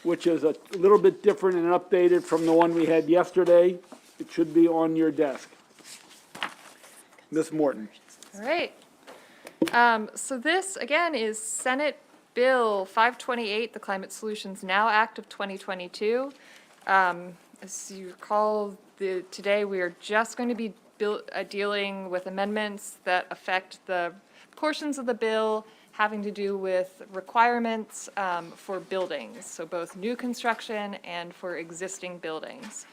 which is a little bit different and updated from the one we had yesterday. It should be on your desk. Ms. Morton. All right. So this, again, is Senate Bill 528, the Climate Solutions Now Act of 2022. As you recall, today we are just going to be dealing with amendments that affect the portions of the bill having to do with requirements for buildings, so both new construction and for existing buildings.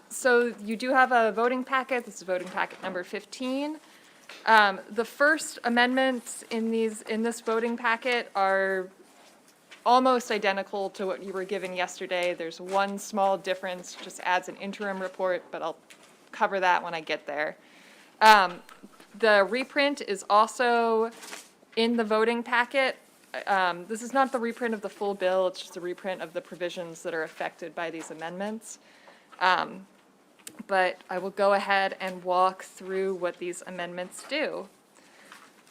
So you do have a voting packet. This is voting packet number 15. The first amendments in this voting packet are almost identical to what you were given yesterday. There's one small difference, just adds an interim report, but I'll cover that when I get there. The reprint is also in the voting packet. This is not the reprint of the full bill, it's just a reprint of the provisions that are affected by these amendments. But I will go ahead and walk through what these amendments do.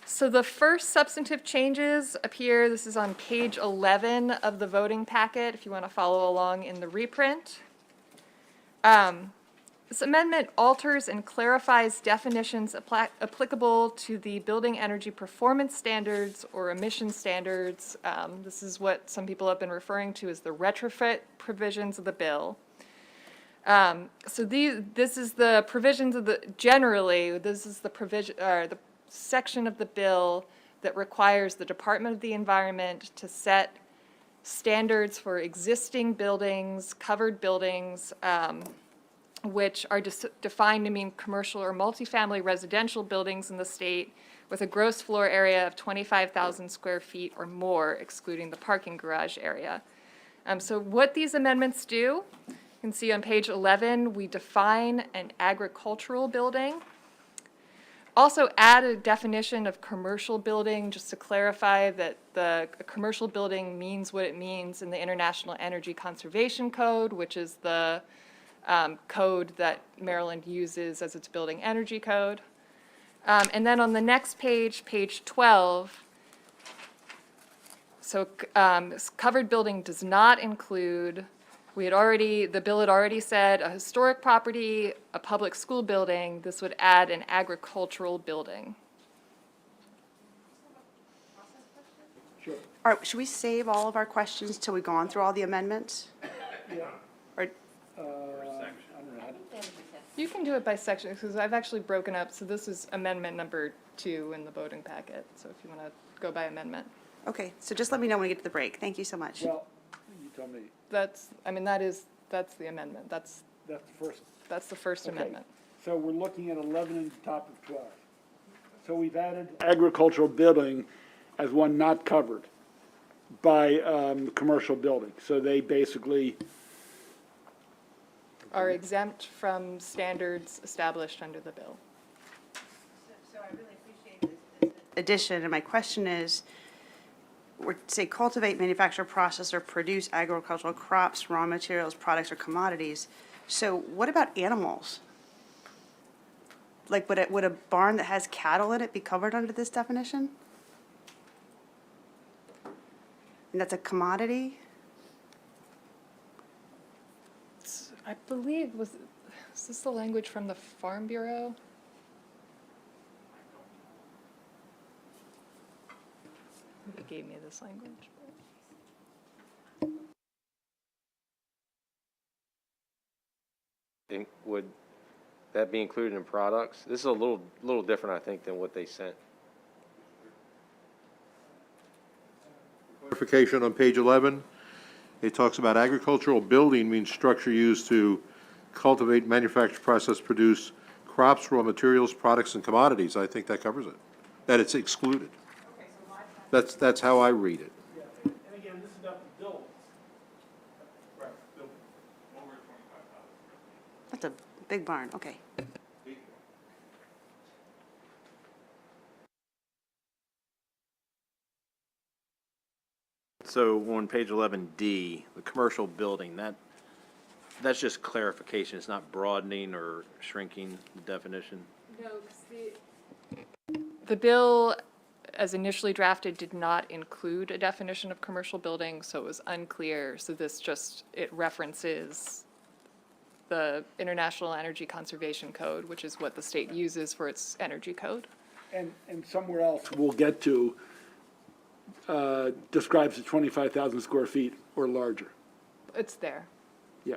So the first substantive changes appear, this is on page 11 of the voting packet, if you want to follow along in the reprint. This amendment alters and clarifies definitions applicable to the building energy performance standards or emission standards. This is what some people have been referring to as the retrofit provisions of the bill. So this is the provisions of this is the provision, or the section of the bill that requires the Department of the Environment to set standards for existing buildings, covered buildings, which are defined to mean commercial or multifamily residential buildings in the state with a gross floor area of 25,000 square feet or more, excluding the parking garage area. So what these amendments do, you can see on page 11, we define an agricultural building. Also add a definition of commercial building, just to clarify that a commercial building means what it means in the International Energy Conservation Code, which is the code that Maryland uses as its building energy code. And then on the next page, page 12, so covered building does not include, the bill had already said a historic property, a public school building. This would add an agricultural building. Sure. All right, should we save all of our questions till we've gone through all the amendments? Yeah. Or, You can do it by section, because I've actually broken up, so this is amendment number 2 in the voting packet, so if you want to go by amendment. okay, so just let me know when we get to the break. Thank you so much. Well, you tell me. That's the amendment. That's That's the first. the first Okay. amendment. So we're looking at 11 and the top of 12. So we've added agricultural building as one not covered by commercial building. So they basically, Are exempt from standards established under the bill. So I really appreciate this addition, and my question is, we're say cultivate, manufacture, process, or produce agricultural crops, raw materials, products, or commodities. So what about animals? Like, would a barn that has cattle in it be covered under this definition? And that's a commodity? I believe, is this the language from the Farm Bureau? It gave me this language. Would that be included in products? This is a little different, I think, than what they sent. Clarification on page 11, it talks about agricultural building means structure used to cultivate, manufacture, process, produce crops, raw materials, products, and commodities. I think that covers it, that it's excluded. That's how I read it. and again, this is about the buildings. Right, buildings. Over 25,000. That's a big barn, okay. So on page 11D, the commercial building, that's just clarification. It's not broadening or shrinking the definition. No, because the bill as initially drafted, did not include a definition of commercial building, so it was unclear. So this just, it references the International Energy Conservation Code, which is what the state uses for its energy code. And somewhere else we'll get to, describes the 25,000 square feet or larger. It's there. Yeah,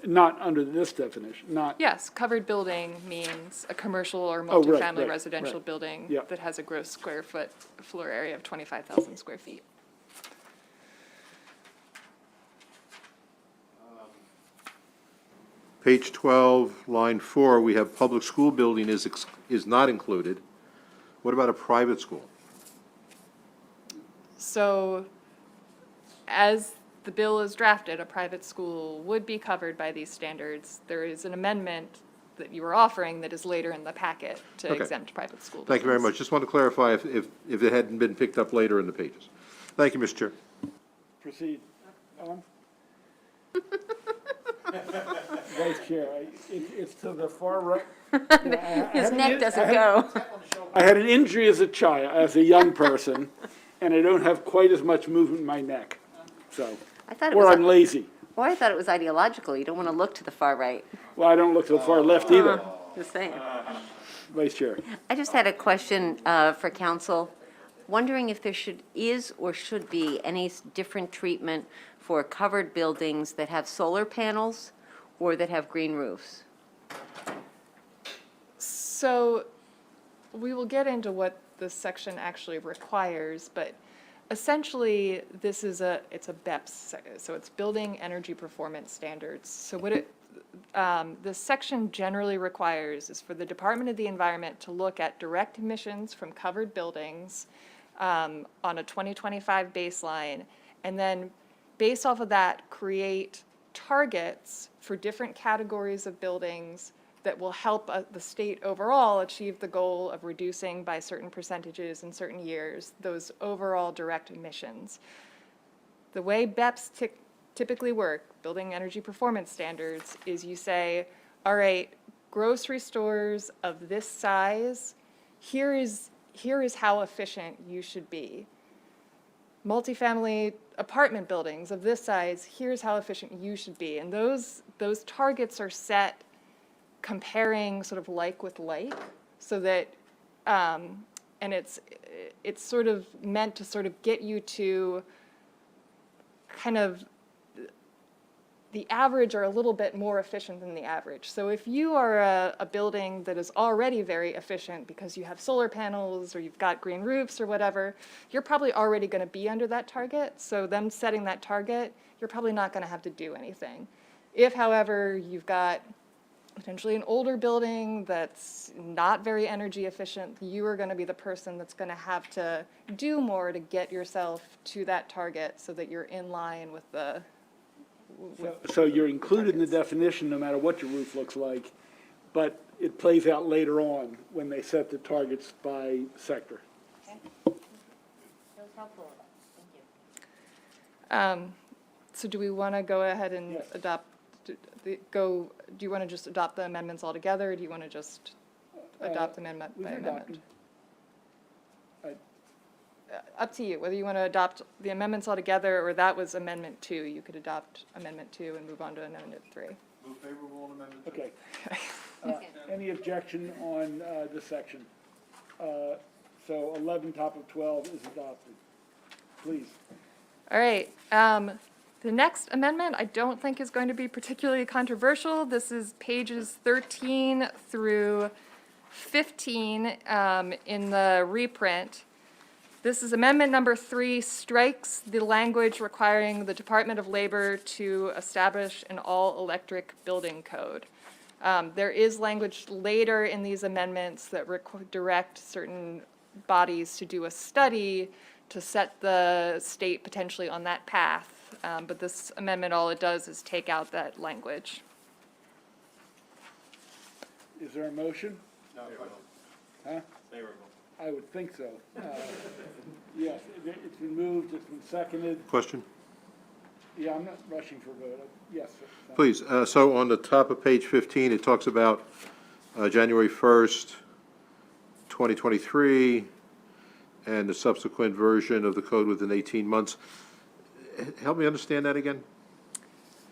not under this definition, not, Yes, covered building means a commercial or Oh, right, multifamily right, residential right. building Yeah. that has a gross square foot floor area of 25,000 square feet. Page 12, line 4, we have public school building is not included. What about a private school? So as the bill is drafted, a private school would be covered by these standards. There is an amendment that you were offering that is later in the packet to Okay. exempt private school buildings. Thank you very much. Just want to clarify if it hadn't been picked up later in the pages. Thank you, Mr. Chair. proceed. Ellen? Vice Chair, it's to the far right. His neck doesn't go. I had an injury as a child, as a young person, and I don't have quite as much movement in my neck, so. I thought it Or was, I'm lazy. or I thought it was ideological. You don't want to look to the far right. Well, I don't look to the far left either, Just saying. Vice Chair. I just had a question for council. Wondering if there is or should be any different treatment for covered buildings that have solar panels or that have green roofs? So we will get into what this section actually requires, but essentially this is it's a BEPS, so it's Building Energy Performance Standards. So what this section generally requires is for the Department of the Environment to look at direct emissions from covered buildings on a 2025 baseline, and then based off of that, create targets for different categories of buildings that will help the state overall achieve the goal of reducing by certain percentages in certain years those overall direct emissions. The way BEPS typically work, Building Energy Performance Standards, is you say, all right, grocery stores of this size, here is how efficient you should be. Multifamily apartment buildings of this size, here's how efficient you should be. And those targets are set comparing sort of like with like, so that, and it's sort of meant to sort of get you to kind of the average or a little bit more efficient than the average. So if you are a building that is already very efficient because you have solar panels or you've got green roofs or whatever, you're probably already going to be under that target. So them setting that target, you're probably not going to have to do anything. If, however, you've got potentially an older building that's not very energy efficient, you are going to be the person that's going to have to do more to get yourself to that target so that you're in line with the So you're included in the definition no matter what your roof looks like, but it plays out later on when they set the targets by sector. That was helpful. Thank you. So do we want to go ahead and Yes. adopt, do you want to just adopt the amendments altogether, or do you want to just adopt amendment We by can adopt amendment? them. Up to you, whether you want to adopt the amendments altogether, or that was Amendment 2, you could adopt Amendment 2 and move on to Amendment 3. Move favorable on amendment two. Okay. Any objection on this section? So 11, top of 12 is adopted. Please. All right, the next amendment I don't think is going to be particularly controversial. This is pages 13 through 15 in the reprint. This is amendment number 3, strikes the language requiring the Department of Labor to establish an all-electric building code. There is language later in these amendments that direct certain bodies to do a study to set the state potentially on that path. But this amendment, all it does is take out that language. Is there a motion? No. Huh? Favorable. I would think so. Yes, it's been moved, it's been seconded. Question? Yeah, I'm not rushing for a vote. Yes, sir. Please, so on the top of page 15, it talks about January 1st, 2023, and the subsequent version of the code within 18 months. Help me understand that again?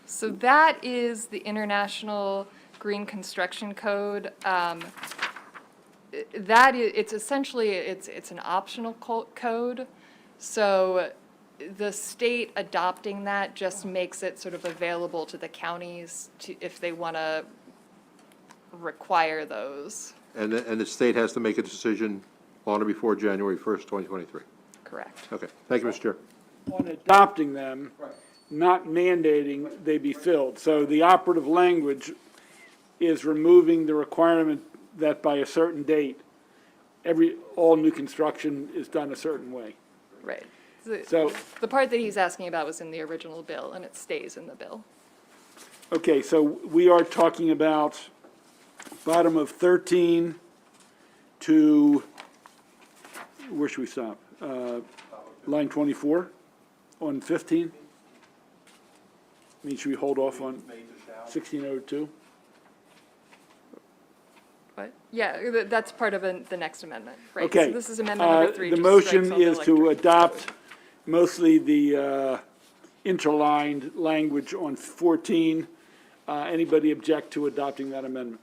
So that is the International Green Construction Code. That is, it's essentially, it's an optional code. So the state adopting that just makes it sort of available to the counties to, if they want to require those. And the state has to make a decision on or before January 1st, 2023. Correct. Okay, thank you, Mr. Chair. On adopting them, not mandating they be filled. So the operative language is removing the requirement that by a certain date, all new construction is done a certain way. Right. So, The part that he's asking about was in the original bill, and it stays in the bill. okay, so we are talking about bottom of 13 to, where should we stop? Line 24 on 15? I mean, should we hold off on 1602? What? Yeah, that's part of the next amendment, right? Okay. So this is amendment number 3. The just motion strikes all the is to electric adopt code. mostly the interlined language on 14. Anybody object to adopting that amendment?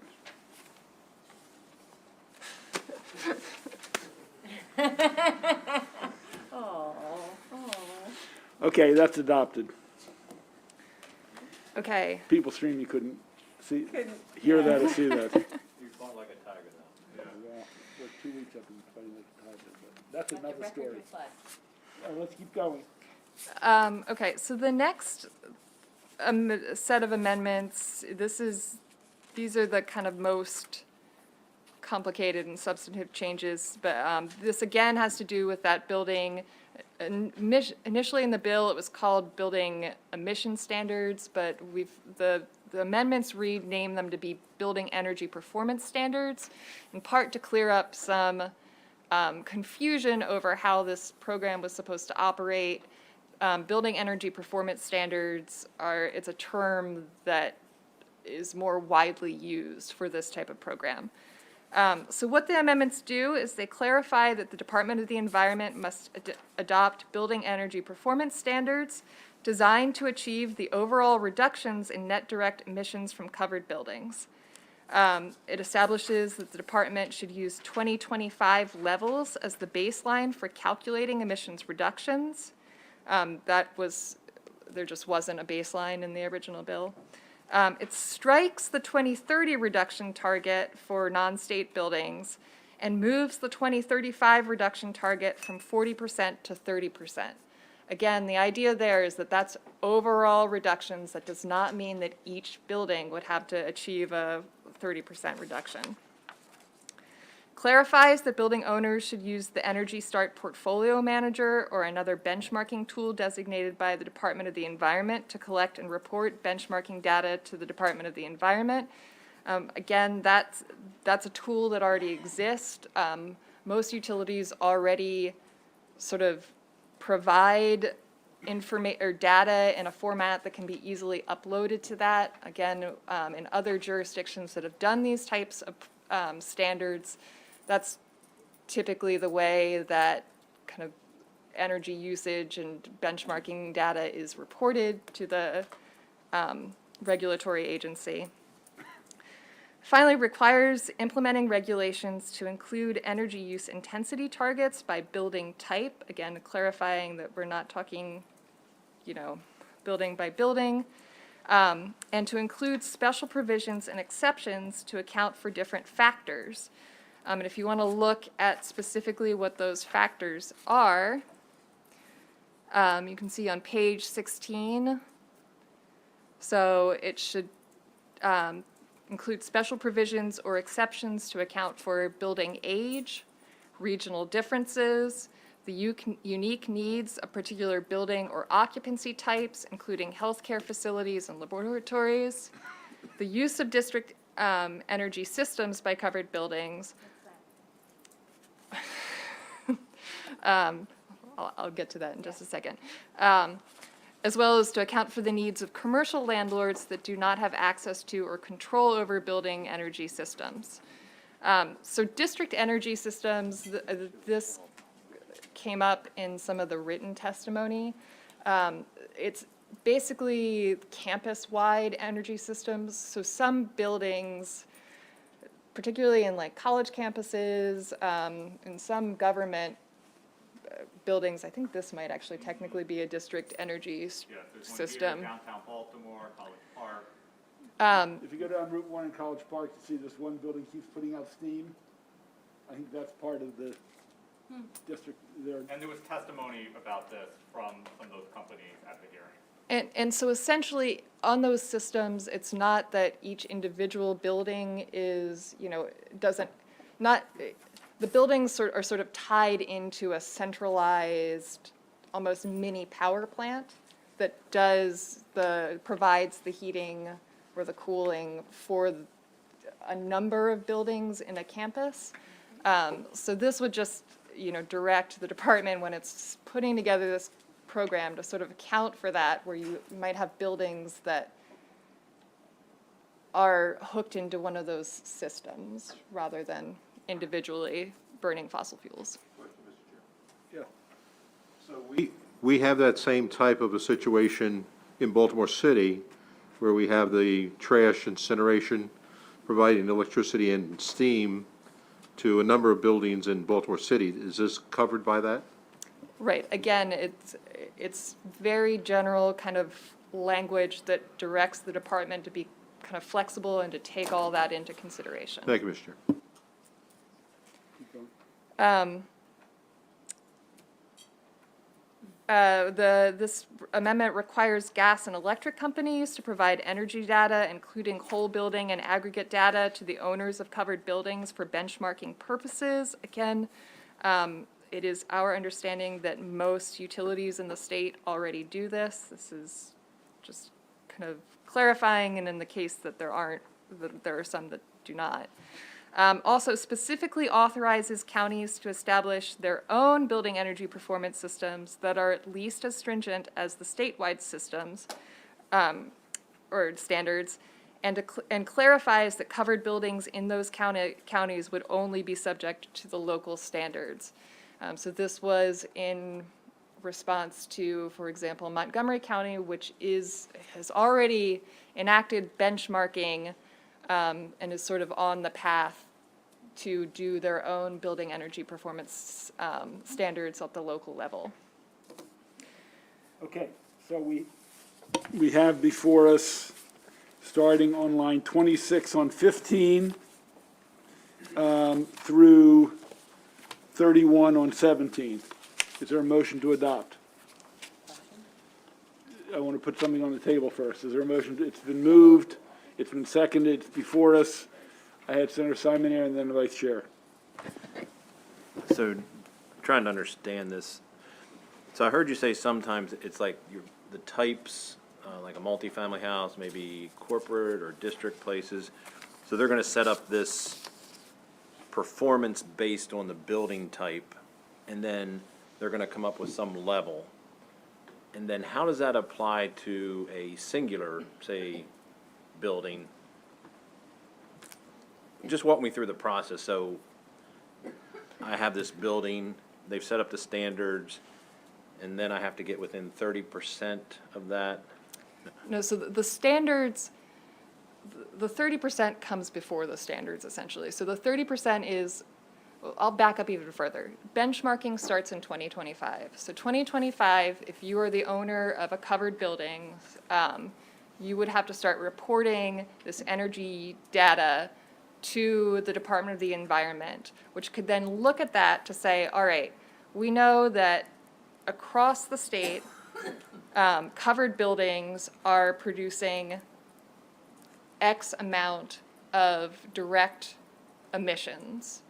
Okay, that's adopted. Okay, People streaming couldn't see, hear that or see that. You fought like a tiger now. Well, we're 2 weeks up in fighting like a tiger, but that's another story. All right, let's keep going. okay, so the next set of amendments, these are the kind of most complicated and substantive changes, but this again has to do with that building. Initially in the bill, it was called building emission standards, but the amendments rename them to be building energy performance standards, in part to clear up some confusion over how this program was supposed to operate. Building energy performance standards it's a term that is more widely used for this type of program. So what the amendments do is they clarify that the Department of the Environment must adopt building energy performance standards designed to achieve the overall reductions in net direct emissions from covered buildings. It establishes that the department should use 2025 levels as the baseline for calculating emissions reductions. There just wasn't a baseline in the original bill. It strikes the 2030 reduction target for non-state buildings and moves the 2035 reduction target from 40% to 30%. Again, the idea there is that that's overall reductions. That does not mean that each building would have to achieve a 30% reduction. Clarifies that building owners should use the Energy Start Portfolio Manager or another benchmarking tool designated by the Department of the Environment to collect and report benchmarking data to the Department of the Environment. Again, that's a tool that already exists. Most utilities already sort of provide data in a format that can be easily uploaded to that. Again, in other jurisdictions that have done these types of standards, that's typically the way that kind of energy usage and benchmarking data is reported to the regulatory agency. Finally, requires implementing regulations to include energy use intensity targets by building type, again, clarifying that we're not talking, building by building, and to include special provisions and exceptions to account for different factors. And if you want to look at specifically what those factors are, you can see on page 16. So it should include special provisions or exceptions to account for building age, regional differences, the unique needs of particular building or occupancy types, including healthcare facilities and laboratories, the use of district energy systems by covered buildings. I'll get to that in just a second. As well as to account for the needs of commercial landlords that do not have access to or control over building energy systems. So district energy systems, this came up in some of the written testimony. It's basically campus-wide energy systems. So some buildings, particularly in like college campuses, in some government buildings, I think this might actually technically be a district energy system. Downtown Baltimore, College Park. If you go down Route 1 in College Park, you see this one building keeps putting out steam. I think that's part of the district there. And there was testimony about this from some of those companies at the hearing. And so essentially, on those systems, it's not that each individual building is, the buildings are sort of tied into a centralized, almost mini power plant that provides the heating or the cooling for a number of buildings in a campus. So this would just, direct the department when it's putting together this program to sort of account for that, where you might have buildings that are hooked into one of those systems rather than individually burning fossil fuels. Yeah. So we have that same type of a situation in Baltimore City, where we have the trash incineration providing electricity and steam to a number of buildings in Baltimore City. Is this covered by that? Right, again, it's very general kind of language that directs the department to be kind of flexible and to take all that into consideration. Thank you, Mr. Chair. This amendment requires gas and electric companies to provide energy data, including whole building and aggregate data, to the owners of covered buildings for benchmarking purposes. Again, it is our understanding that most utilities in the state already do this. This is just kind of clarifying, and in the case that there are some that do not. Also specifically authorizes counties to establish their own building energy performance systems that are at least as stringent as the statewide systems or standards, and clarifies that covered buildings in those counties would only be subject to the local standards. So this was in response to, for example, Montgomery County, which has already enacted benchmarking and is sort of on the path to do their own building energy performance standards at the local level. Okay, so we have before us, starting on line 26 on 15 through 31 on 17. Is there a motion to adopt? I want to put something on the table first. Is there a motion? It's been moved. It's been seconded. It's before us. I had Senator Simon here and then the Vice Chair. So, trying to understand this. So I heard you say sometimes it's like the types, like a multifamily house, maybe corporate or district places. So they're going to set up this performance based on the building type, and then they're going to come up with some level. And then how does that apply to a singular, say, building? Just walk me through the process. So I have this building, they've set up the standards, and then I have to get within 30% of that? No, so the standards, the 30% comes before the standards, essentially. So the 30% is, I'll back up even further. Benchmarking starts in 2025. So 2025, if you are the owner of a covered building, you would have to start reporting this energy data to the Department of the Environment, which could then look at that to say, all right, we know that across the state, covered buildings are producing X amount of direct emissions.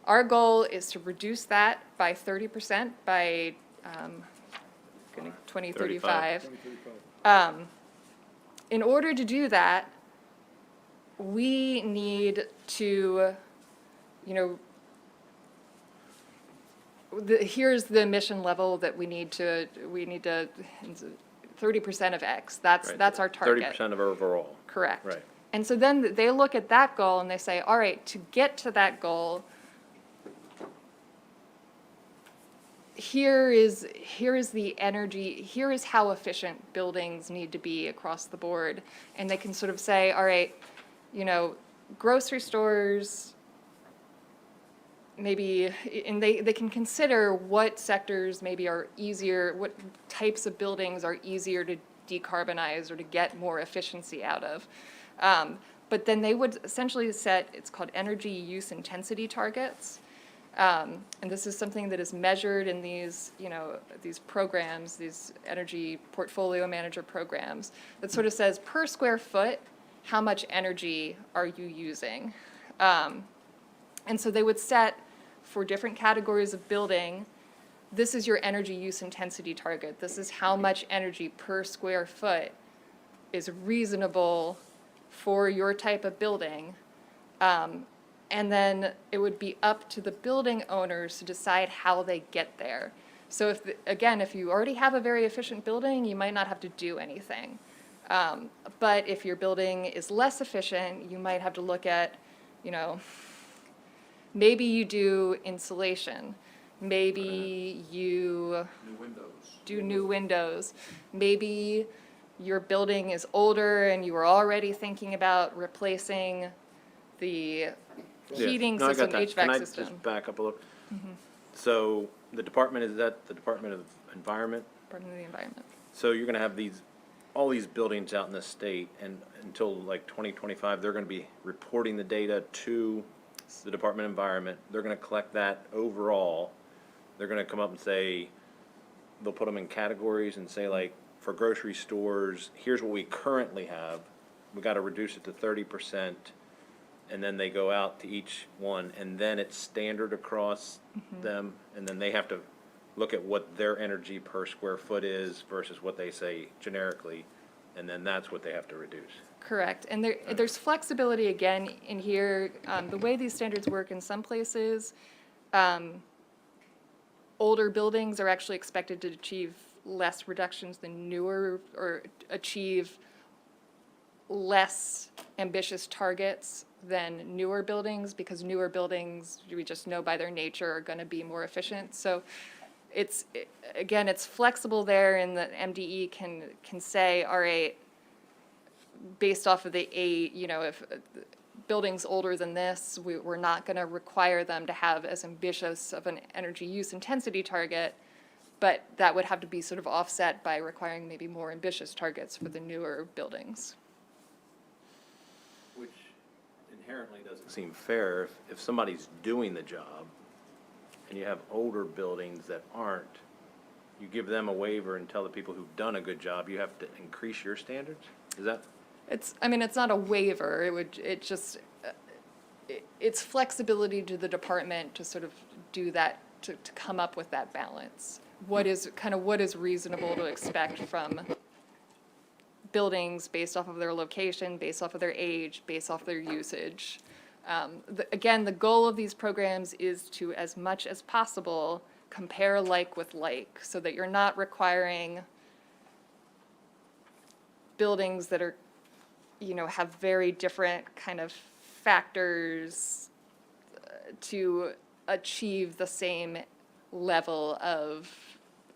Our goal is to reduce that by 30% by 2035. In order to do that, we need to, here's the emission level that we need to 30% of X. That's our target. 30% of overall. Correct. Right. And so then they look at that goal and they say, all right, to get to that goal, here is the energy, here is how efficient buildings need to be across the board. And they can sort of say, all right, you know, grocery stores, maybe, and they can consider what sectors maybe are easier, what types of buildings are easier to decarbonize or to get more efficiency out of. But then they would essentially set, it's called energy use intensity targets. And this is something that is measured in these, you know, these programs, these energy portfolio manager programs, that sort of says per square foot, how much energy are you using? And so they would set for different categories of building, this is your energy use intensity target. This is how much energy per square foot is reasonable for your type of building. And then it would be up to the building owners to decide how they get there. So if, again, if you already have a very efficient building, you might not have to do anything. But if your building is less efficient, you might have to look at, you know, maybe you do insulation. Maybe you do new windows. Maybe your building is older and you were already thinking about replacing the heating No, I system, got that. HVAC Can I system. just back up a little? So the department, is that the Department of Environment? Pardon the environment. So you're gonna have these, all these buildings out in the state, and until like 2025, they're gonna be reporting the data to the Department of Environment. They're gonna collect that overall. They're gonna come up and say, they'll put them in categories and say, like, for grocery stores, here's what we currently have. We gotta reduce it to 30%. And then they go out to each one, and then it's standard across them, and then they have to look at what their energy per square foot is versus what they say generically, and then that's what they have to reduce. Correct, and there's flexibility again in here. The way these standards work in some places, older buildings are actually expected to achieve less reductions than newer, or achieve less ambitious targets than newer buildings, because newer buildings, we just know by their nature, are going to be more efficient. So again, it's flexible there, and the MDE can say, all right, based off of the you know, if buildings older than this, we're not going to require them to have as ambitious of an energy use intensity target, but that would have to be sort of offset by requiring maybe more ambitious targets for the newer buildings. Which inherently doesn't seem fair if somebody's doing the job and you have older buildings that aren't, you give them a waiver and tell the people who've done a good job, you have to increase your standards? Is that? I mean, it's not a waiver, it's flexibility to the department to sort of do that, to come up with that balance. What is reasonable to expect from buildings based off of their location, based off of their age, based off their usage. Again, the goal of these programs is to, as much as possible, compare like with like, so that you're not requiring buildings that are, you know, have very different kind of factors to achieve the same level of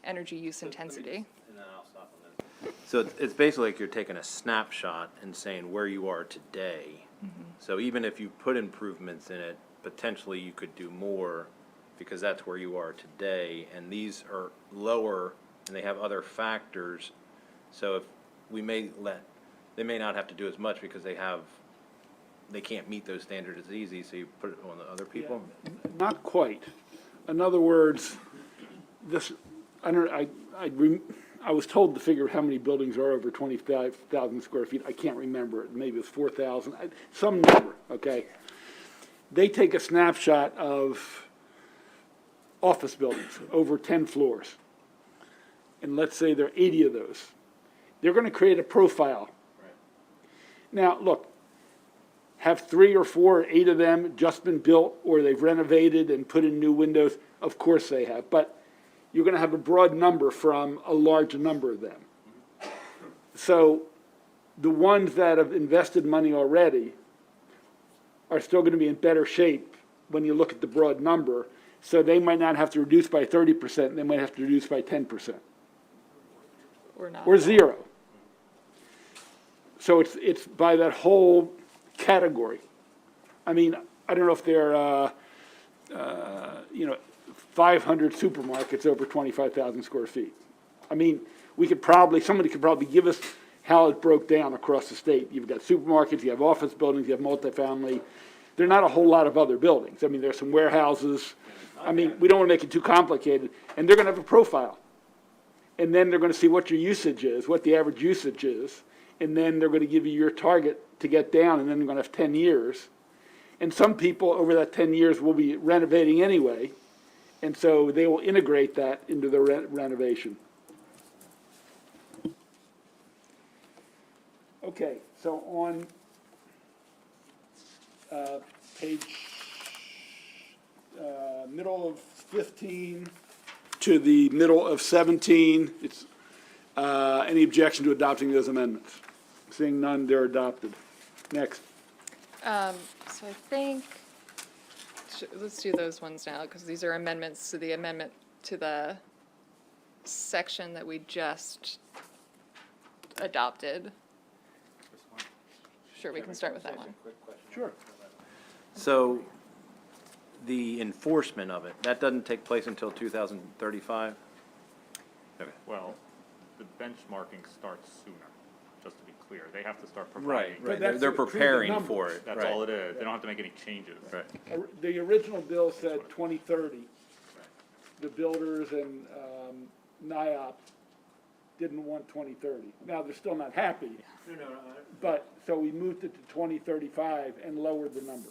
energy use intensity. And then I'll stop on that. So it's basically like you're taking a snapshot and saying where you are today. So even if you put improvements in it, potentially you could do more, because that's where you are today, and these are lower and they have other factors. So if we they may not have to do as much because they can't meet those standards as easy, so you put it on the other people? Not quite. In other words, I was told to figure out how many buildings are over 25,000 square feet. I can't remember it. Maybe it was 4,000, some number, okay? They take a snapshot of office buildings over 10 floors. And let's say there are 80 of those. They're going to create a profile. Now, look, have 3 or 4 or 8 of them just been built, or they've renovated and put in new windows? Of course they have, but you're going to have a broad number from a large number of them. So the ones that have invested money already are still going to be in better shape when you look at the broad number So they might not have to reduce by 30%, they might have to reduce by 10%, Or not. or zero. So it's by that whole category. I mean, I don't know if there are, 500 supermarkets over 25,000 square feet. I mean, somebody could probably give us how it broke down across the state. You've got supermarkets, you have office buildings, you have multifamily. There are not a whole lot of other buildings. I mean, there's some warehouses. I mean, we don't want to make it too complicated. And they're going to have a profile. And then they're going to see what your usage is, what the average usage is. And then they're going to give you your target to get down, and then they're going to have 10 years. And some people over that 10 years will be renovating anyway. And so they will integrate that into the renovation. Okay, so on page, middle of 15 to the middle of 17, it's, any objection to adopting those amendments? Seeing none, they're adopted. Next. So I think, let's do those ones now, because these are amendments to the amendment to the section that we just adopted. Sure, we can start with that one. Sure. So the enforcement of it, that doesn't take place until 2035? Okay. Well, the benchmarking starts sooner, just to be clear. They have to start providing. But They're that's they're to approve the preparing numbers. for it. That's all it is. They don't have to make any changes. Right. The original bill said 2030. The builders and NIOP didn't want 2030. Now, they're still not happy. But, so we moved it to 2035 and lowered the number.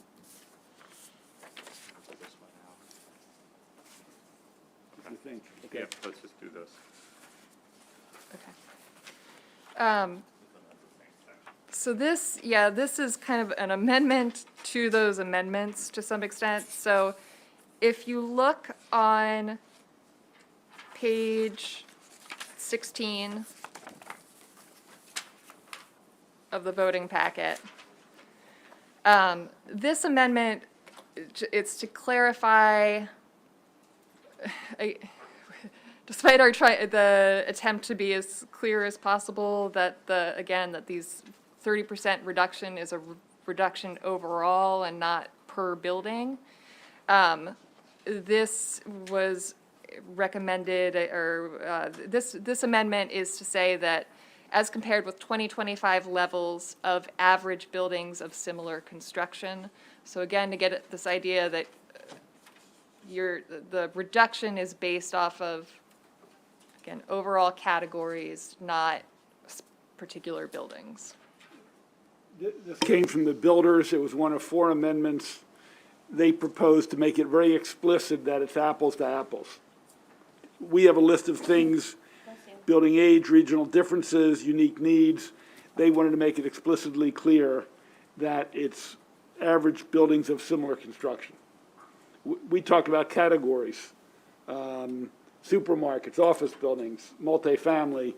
What do you think? Okay. Yep, let's just do this. Okay. So this, this is kind of an amendment to those amendments to some extent. So if you look on page 16 of the voting packet, this amendment, it's to clarify, despite our the attempt to be as clear as possible, that that these 30% reduction is a reduction overall and not per building. This was recommended, or this amendment is to say that as compared with 2025 levels of average buildings of similar construction. So again, to get at this idea that the reduction is based off of, again, overall categories, not particular buildings. This came from the builders. It was one of 4 amendments. They proposed to make it very explicit that it's apples to apples. We have a list of things, building age, regional differences, unique needs. They wanted to make it explicitly clear that it's average buildings of similar construction. We talked about categories, supermarkets, office buildings, multifamily.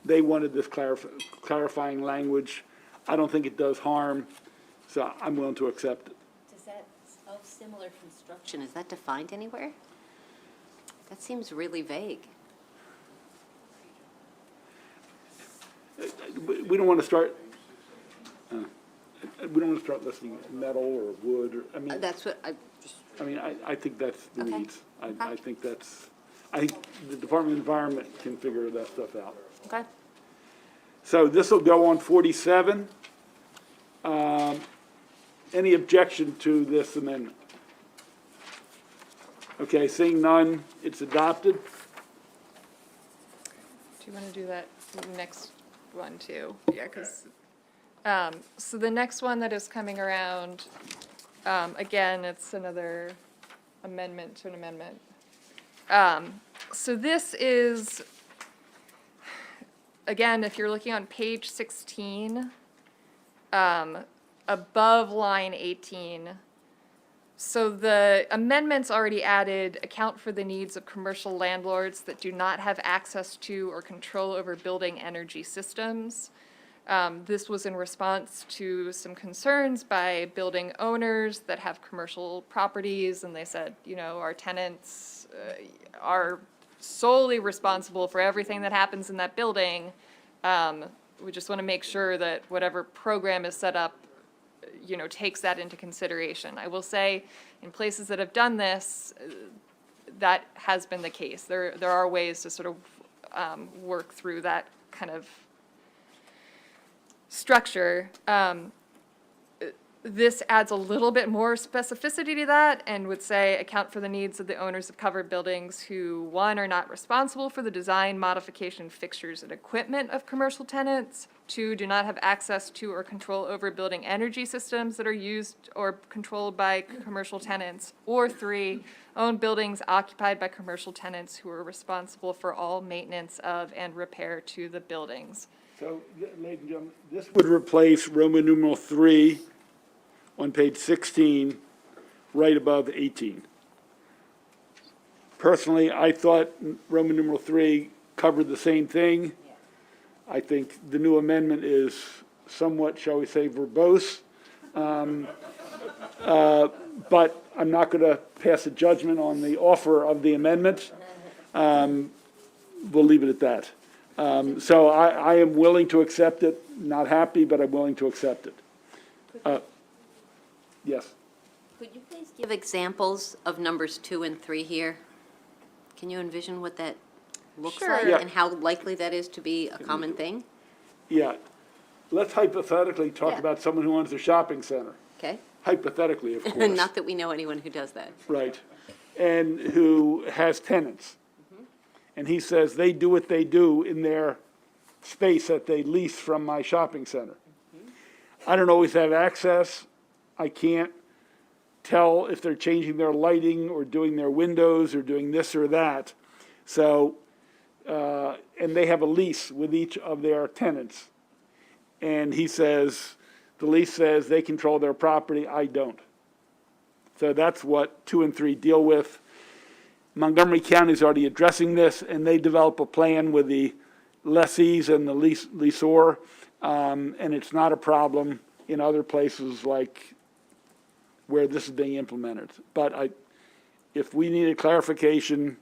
They wanted this clarifying language. I don't think it does harm, so I'm willing to accept it. Does that, of similar construction, is that defined anywhere? That seems really vague. We don't want to start, listing metal or wood, or, I mean, That's what I just, I think that's the Okay. needs. I think the Department of Environment can figure that stuff out. okay. So this will go on 47. Any objection to this amendment? Okay, seeing none, it's adopted. Do you want to do that next one too? Yeah, because, so the next one that is coming around, again, it's another amendment to an amendment. So this is, again, if you're looking on page 16, above line 18, so the amendments already added account for the needs of commercial landlords that do not have access to or control over building energy systems. This was in response to some concerns by building owners that have commercial properties, and they said, you know, our tenants are solely responsible for everything that happens in that building. We just want to make sure that whatever program is set up, you know, takes that into consideration. I will say, in places that have done this, that has been the case. There are ways to sort of work through that kind of structure. This adds a little bit more specificity to that and would say account for the needs of the owners of covered buildings who, one, are not responsible for the design, modification, fixtures, and equipment of commercial tenants, two, do not have access to or control over building energy systems that are used or controlled by commercial tenants, or three, own buildings occupied by commercial tenants who are responsible for all maintenance of and repair to the buildings. So, ladies and gentlemen, this would replace Roman numeral 3 on page 16, right above 18. Personally, I thought Roman numeral 3 covered the same thing. I think the new amendment is somewhat, shall we say, verbose. But I'm not going to pass a judgment on the offer of the amendment. We'll leave it at that. So I am willing to accept it, not happy, but I'm willing to accept it. Yes. Could you please give examples of numbers 2 and 3 here? Can you envision what that looks Sure. like Yeah. and how likely that is to be a common thing? Yeah. Let's hypothetically talk Yeah. about someone who owns a shopping center. Okay? Hypothetically, of course. Not that we know anyone who does that. Right. And who has tenants. And he says they do what they do in their space that they lease from my shopping center. I don't always have access. I can't tell if they're changing their lighting or doing their windows or doing this or that. So, and they have a lease with each of their tenants. And he says, the lease says they control their property, I don't. So that's what 2 and 3 deal with. Montgomery County is already addressing this, and they develop a plan with the lessees and the leaseor, and it's not a problem in other places like where this is being implemented. But if we needed clarification,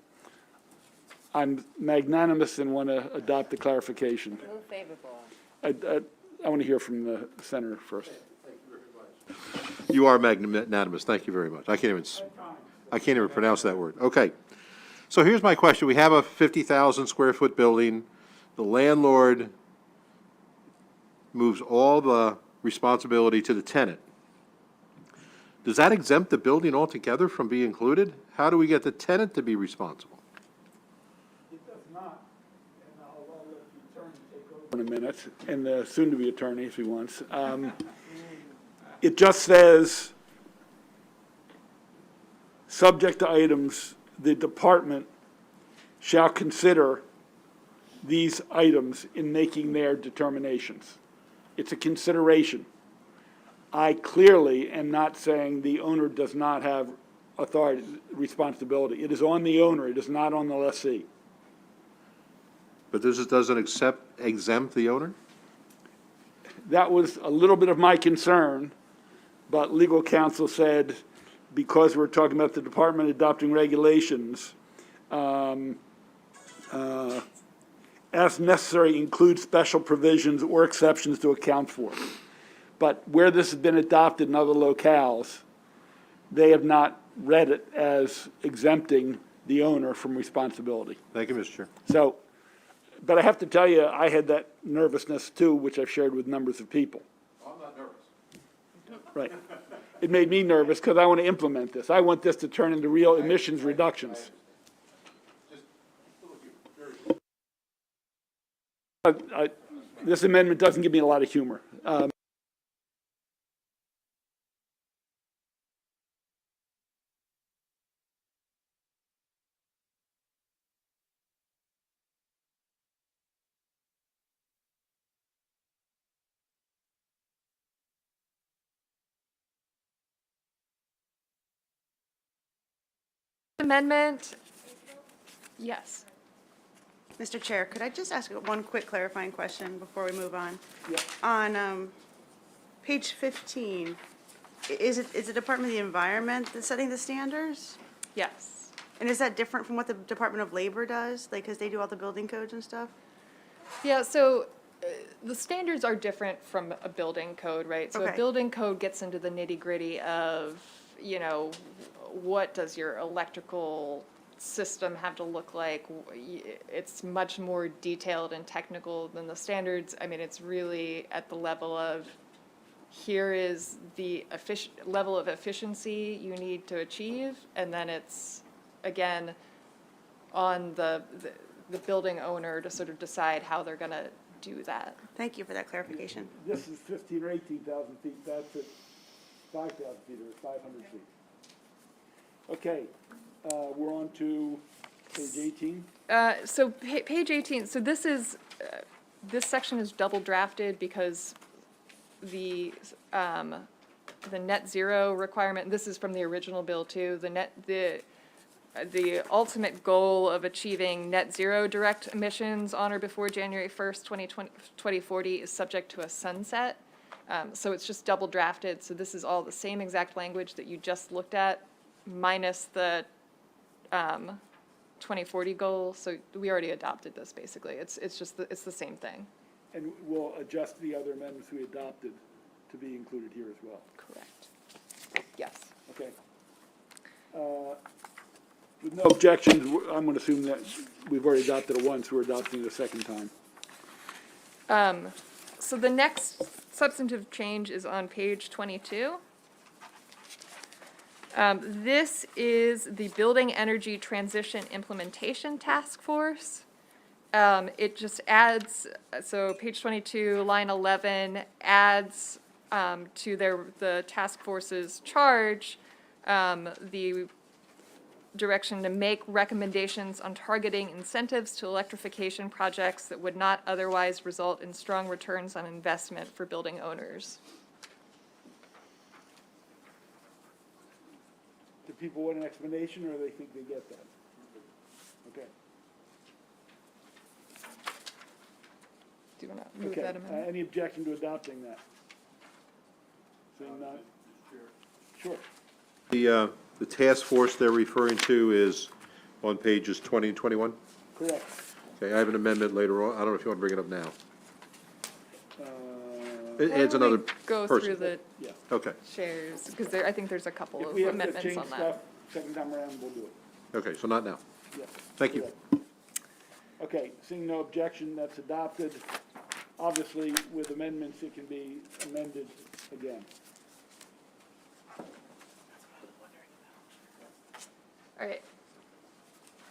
I'm magnanimous and want to adopt the clarification. Move favorable. I want to hear from the senator first. You are magnanimous, thank you very much. I can't even pronounce that word. Okay. So here's my question. We have a 50,000 square foot building. The landlord moves all the responsibility to the tenant. Does that exempt the building altogether from being included? How do we get the tenant to be responsible? It does not, and I'll let the attorney take over in a minute, and the soon-to-be attorney if he wants. It just says, subject to items, the department shall consider these items in making their determinations. It's a consideration. I clearly am not saying the owner does not have authority, responsibility. It is on the owner, it is not on the lessee. But this doesn't exempt the owner? That was a little bit of my concern, but legal counsel said, because we're talking about the department adopting regulations, as necessary, include special provisions or exceptions to account for. But where this has been adopted in other locales, they have not read it as exempting the owner from responsibility. Thank you, Mr. Chair. So, but I have to tell you, I had that nervousness too, which I've shared with numbers of people. I'm not nervous. Right. It made me nervous because I want to implement this. I want this to turn into real emissions reductions. This amendment doesn't give me a lot of humor. Amendment, yes. Mr. Chair, could I just ask one quick clarifying question before we move on? Yeah. On page 15, is it the Department of the Environment that's setting the standards? Yes. And is that different from what the Department of Labor does? Like, because they do all the building codes and stuff? Yeah, so the standards are different from a building code, right? So a Okay. building code gets into the nitty-gritty of, you know, what does your electrical system have to look like? It's much more detailed and technical than the standards. I mean, it's really at the level of, here is the level of efficiency you need to achieve, and then it's, again, on the building owner to sort of decide how they're gonna do that. Thank you for that clarification. This is 15 or 18,000 feet, that's at 5,000 feet or 500 feet. Okay, we're on to page 18. So page 18, so this is, this section is double drafted because the net zero requirement, this is from the original bill too, the ultimate goal of achieving net zero direct emissions on or before January 1st, 2040 is subject to a sunset. So it's just double drafted, so this is all the same exact language that you just looked at, minus the 2040 goal, so we already adopted this, basically. It's just, it's the same thing. And we'll adjust the other amendments we adopted to be included here as well. Correct. Yes. Okay. With no objections, I'm going to assume that we've already adopted it once, we're adopting it a second time. So the next substantive change is on page 22. This is the Building Energy Transition Implementation Task Force. It just adds, so page 22, line 11, adds to the task force's charge the direction to make recommendations on targeting incentives to electrification projects that would not otherwise result in strong returns on investment for building owners. Do people want an explanation, or they think they get that? Okay. Do you want to move Okay. that amendment? Any objection to adopting that? Seeing none? Sure. The task force they're referring to is on pages 20 and 21? Correct. Okay, I have an amendment later on. I don't know if you want to bring it up now. It Why adds don't we another go person. through the Yeah. Okay, shares, because I think there's a couple If of we have to amendments change on that. stuff, second time around, we'll do it. okay, so not now. Yeah. Thank you. Correct. Okay, seeing no objection, that's adopted. Obviously, with amendments, it can be amended again. All right.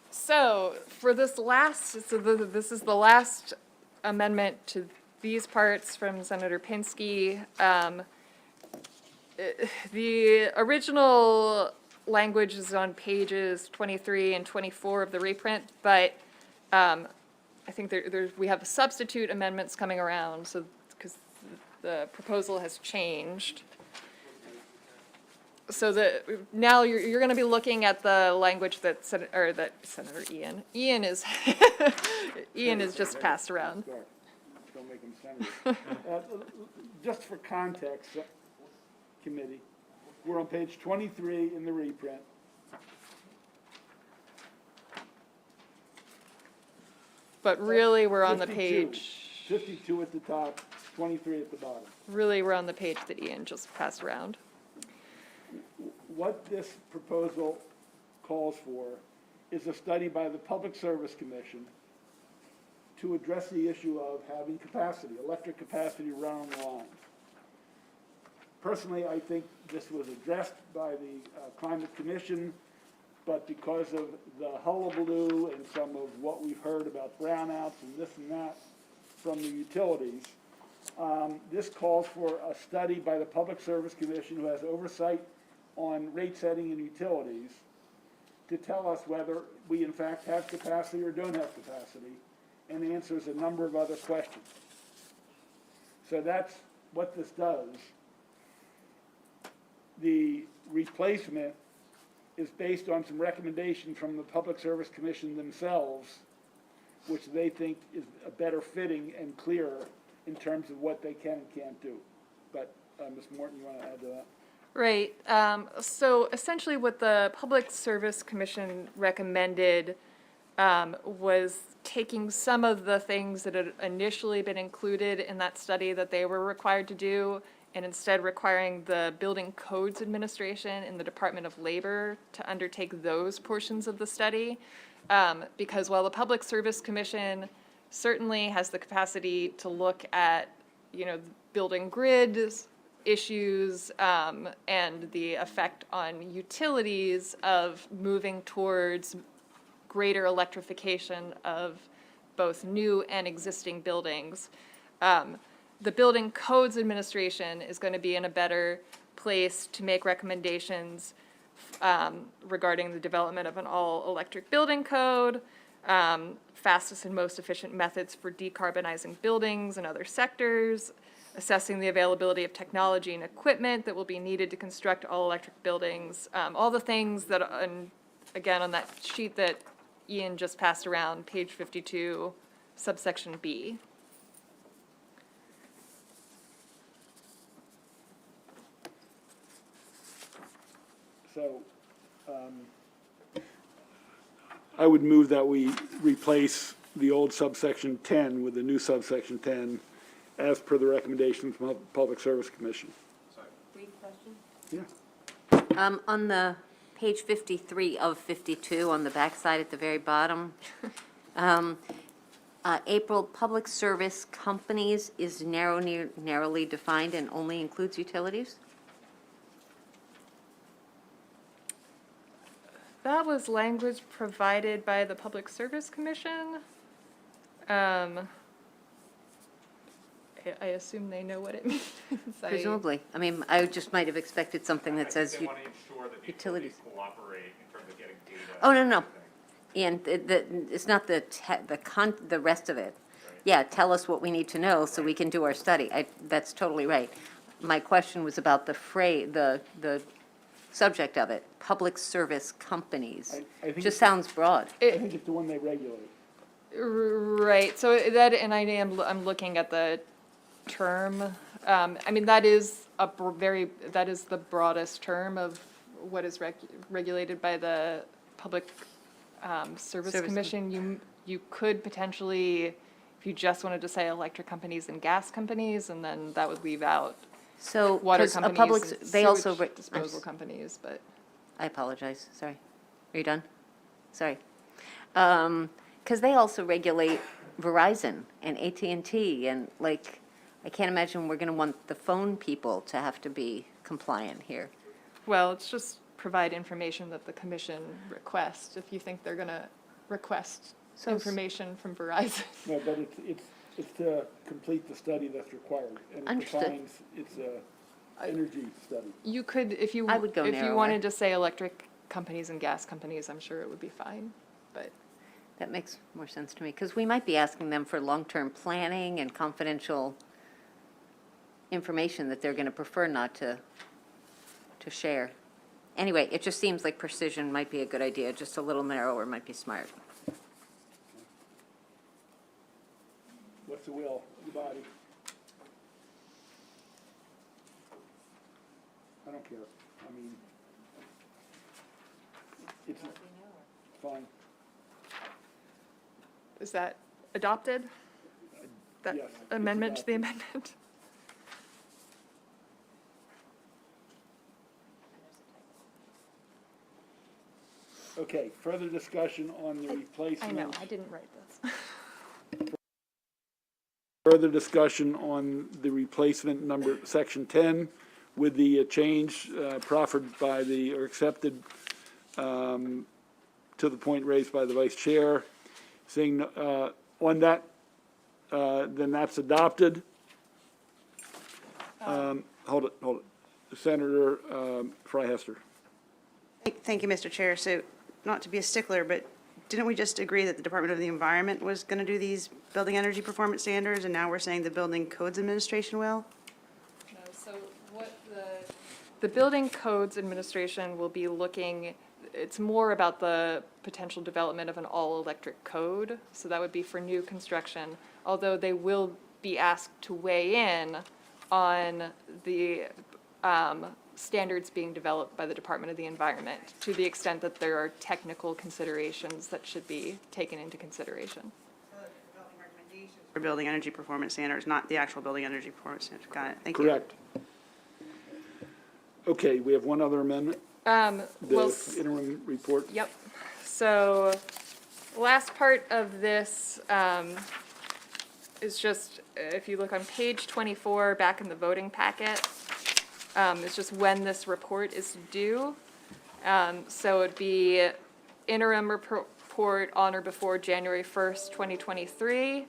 So for this last, this is the last amendment to these parts from Senator Pinsky. The original language is on pages 23 and 24 of the reprint, but I think we have substitute amendments coming around, so because the proposal has changed. So now you're going to be looking at the language that Senator Ian is Ian is just passed around. Sorry. Don't make them senators. Just for context, committee, we're on page 23 in the reprint. But really, we're on the 52. page. 52 at the top, 23 at the bottom. Really, we're on the page that Ian just passed around. What this proposal calls for is a study by the Public Service Commission to address the issue of having capacity, electric capacity run on the lines. Personally, I think this was addressed by the Climate Commission, but because of the hullabaloo and some of what we've heard about brownouts and this and that from the utilities, this calls for a study by the Public Service Commission, who has oversight on rate setting and utilities, to tell us whether we in fact have capacity or don't have capacity, and answers a number of other questions. So that's what this does. The replacement is based on some recommendations from the Public Service Commission themselves which they think is a better fitting and clearer in terms of what they can and can't do. But, Ms. Morton, you want to add to that? Right, so essentially what the Public Service Commission recommended was taking some of the things that had initially been included in that study that they were required to do, and instead requiring the Building Codes Administration and the Department of Labor to undertake those portions of the study. Because while the Public Service Commission certainly has the capacity to look at, building grids, issues, and the effect on utilities of moving towards greater electrification of both new and existing buildings. The Building Codes Administration is going to be in a better place to make recommendations regarding the development of an all-electric building code, fastest and most efficient methods for decarbonizing buildings and other sectors, assessing the availability of technology and equipment that will be needed to construct all-electric buildings, all the things that, again, on that sheet that Ian just passed around, page 52, subsection B. So, I would move that we replace the old subsection 10 with the new subsection 10 as per the recommendations from the Public Service Commission. Brief question? Yeah. On the page 53 of 52, on the backside at the very bottom, April, public service companies is narrowly defined and only includes utilities? That was language provided by the Public Service Commission. I assume they know what it means. Presumably. I mean, I just might have expected something that says They want to ensure that the utilities. utilities cooperate in terms of getting data. Oh, no, no. and everything. And it's not the rest of it. Yeah, tell us what we need to know so we can do our study. That's totally right. My question was about the subject of it, public service companies. I think Just it's- sounds broad. I think it's the one they regulate. Right, so that, and I'm looking at the term. I mean, that is that is the broadest term of what is regulated by the Public Service Service Commission. You could potentially, if you just wanted to say electric companies and gas companies, and then that would leave out So, water 'cause a companies public, and they also, sewage disposal companies, but. I apologize, sorry. Are you done? Sorry. Because they also regulate Verizon and AT&T, and like, I can't imagine we're going to want the phone people to have to be compliant here. Well, it's just provide information that the commission requests, if you think they're gonna request So information from Verizon. No, but it's to complete the study that's required. And it Understood. defines, it's a energy study. You could, if you, I would go if you narrower. wanted to say electric companies and gas companies, I'm sure it would be fine, but. That makes more sense to me, because we might be asking them for long-term planning and confidential information that they're going to prefer not to share. Anyway, it just seems like precision might be a good idea, just a little narrower might be smart. What's the will of the body? I don't care. I mean, it's fine. Is that adopted? That Yes, it's amendment to the adopted. amendment? Okay, further discussion on the I replacement. know, I didn't write this. Further discussion on the replacement number, section 10, with the change proffered by or accepted to the point raised by the vice chair. Seeing on that, then that's adopted. Hold it. Senator Freihester. Thank you, Mr. Chair. So, not to be a stickler, but didn't we just agree that the Department of the Environment was going to do these building energy performance standards, and now we're saying the Building Codes Administration will? No, so what the Building Codes Administration will be looking, it's more about the potential development of an all-electric code, so that would be for new construction, although they will be asked to weigh in on the standards being developed by the Department of the Environment, to the extent that there are technical considerations that should be taken into consideration. For building energy performance standards, not the actual building energy performance standards. Got it. Thank you. Correct. Okay, we have one other amendment, Well, the interim report. yep. So, last part of this is just, if you look on page 24, back in the voting packet, it's just when this report is due. So it'd be interim report on or before January 1st, 2023,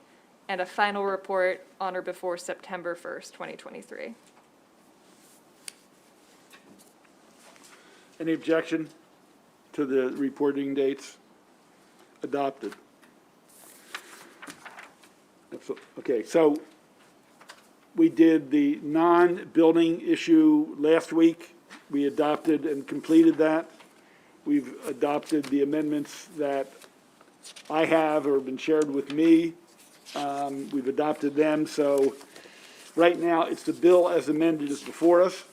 and a final report on or before September 1st, 2023. Any objection to the reporting dates? Adopted. Okay, so we did the non-building issue last week. We adopted and completed that. We've adopted the amendments that I have or been shared with me. We've adopted them, so right now, it's the bill as amended is before us,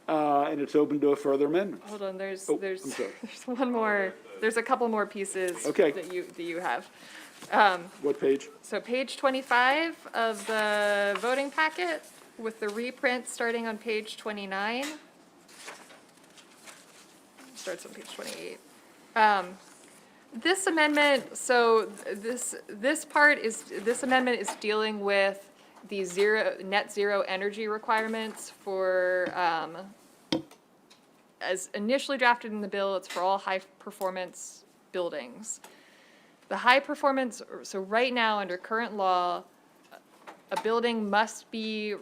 and it's open to a further amendment. Hold on, there's Oh, I'm sorry. there's one more, there's a couple more pieces Okay. that you have. What page? So page 25 of the voting packet with the reprint starting on page 29. Starts on page 28. This amendment, so this amendment is dealing with the net zero energy requirements for, as initially drafted in the bill, it's for all high-performance buildings. The high performance, so right now, under current law, a building must be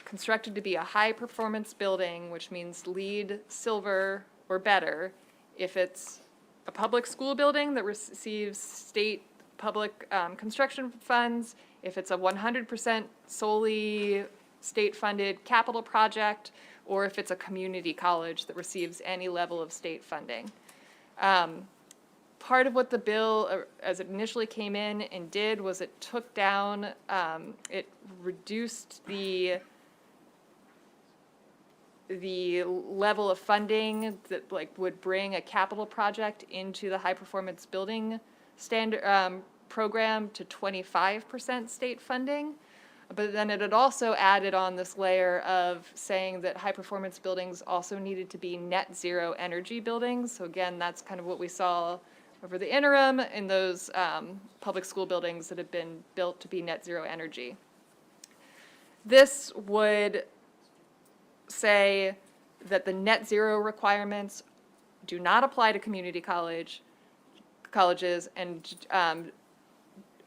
constructed to be a high-performance building, which means LEED Silver or better, if it's a public school building that receives state public construction funds, if it's a 100% solely state-funded capital project, or if it's a community college that receives any level of state funding. Part of what the bill, as it initially came in and did, was it took down, it reduced the level of funding that would bring a capital project into the high performance building standard program to 25% state funding. But then it had also added on this layer of saying that high performance buildings also needed to be net zero energy buildings. So again, that's kind of what we saw over the interim in those public school buildings that have been built to be net zero energy. This would say that the net zero requirements do not apply to community colleges and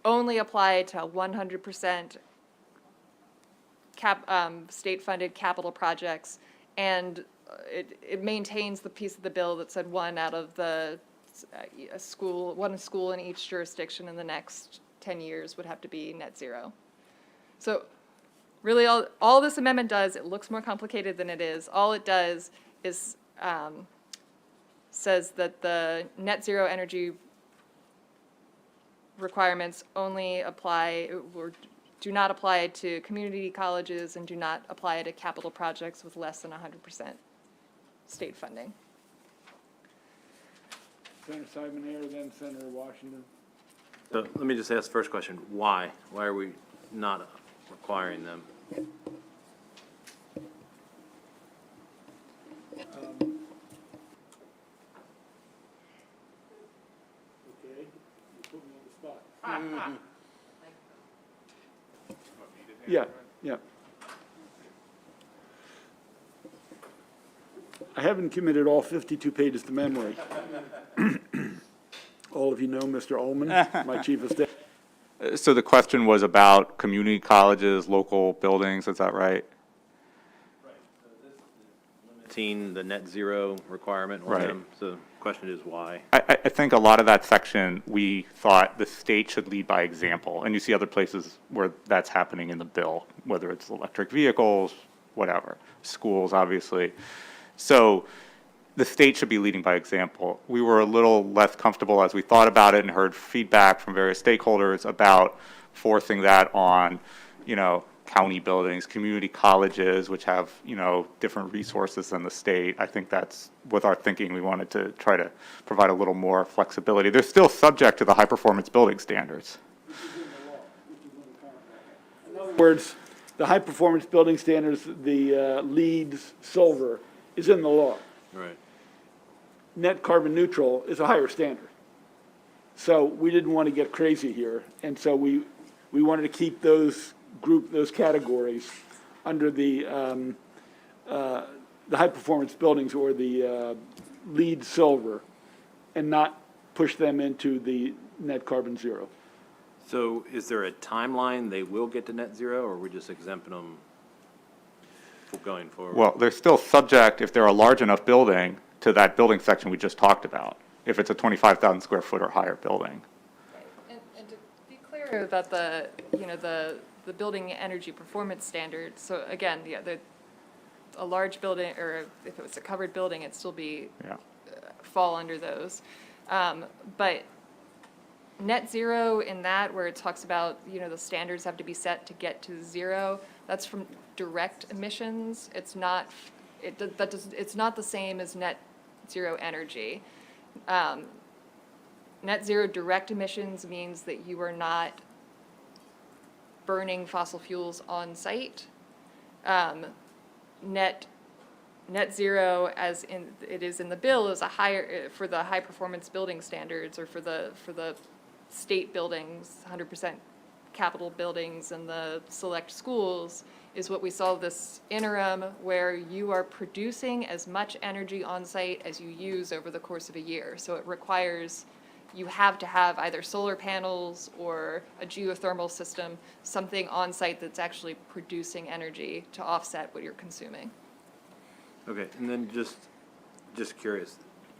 only apply to 100% state-funded capital projects, and it maintains the piece of the bill that said one school in each jurisdiction in the next 10 years would have to be net zero. So really all this amendment does, it looks more complicated than it is. All it does is says that the net zero energy requirements only apply or do not apply to community colleges and do not apply to capital projects with less than 100% state funding. Senator Simon Ayer, then Senator Washington. So let me just ask the first question, why? Why are we not requiring them? Okay, you put me on the spot. Yeah, yeah. I haven't committed all 52 pages to memory. All of you know Mr. Ullman, my chief of staff. So the question was about community colleges, local buildings, is that right? Limiting the net zero requirement on Right. them, so the question is why? I think a lot of that section, we thought the state should lead by example, and you see other places where that's happening in the bill, whether it's electric vehicles, whatever, schools, obviously. So the state should be leading by example. We were a little less comfortable as we thought about it and heard feedback from various stakeholders about forcing that on, county buildings, community colleges, which have, different resources than the state. I think that's with our thinking. We wanted to try to provide a little more flexibility. They're still subject to the high-performance building standards. In other words, the high-performance building standards, the LEEDs, silver, is in the law. Right. Net carbon neutral is a higher standard. So we didn't want to get crazy here, and so we wanted to keep those categories under the high-performance buildings or the LEED silver, and not push them into the net carbon zero. So is there a timeline they will get to net zero, or are we just exempting them for going forward? Well, they're still subject, if they're a large enough building, to that building section we just talked about, if it's a 25,000 square foot or higher building. And to be clear that the building energy performance standards, so again, a large building, or if it was a covered building, it'd still be, Yeah. fall under those. But net zero in that, where it talks about, the standards have to be set to get to zero, that's from direct emissions. It's not, it's not the same as net zero energy. Net zero direct emissions means that you are not burning fossil fuels on site. Net zero, as in it is in the bill, is a higher for the high performance building standards, or for the state buildings, 100% capital buildings and the select schools, is what we saw this interim, where you are producing as much energy on site as you use over the course of a year. So it requires you have to have either solar panels or a geothermal system, something on site that's actually producing energy to offset what you're consuming. Okay, and then just curious,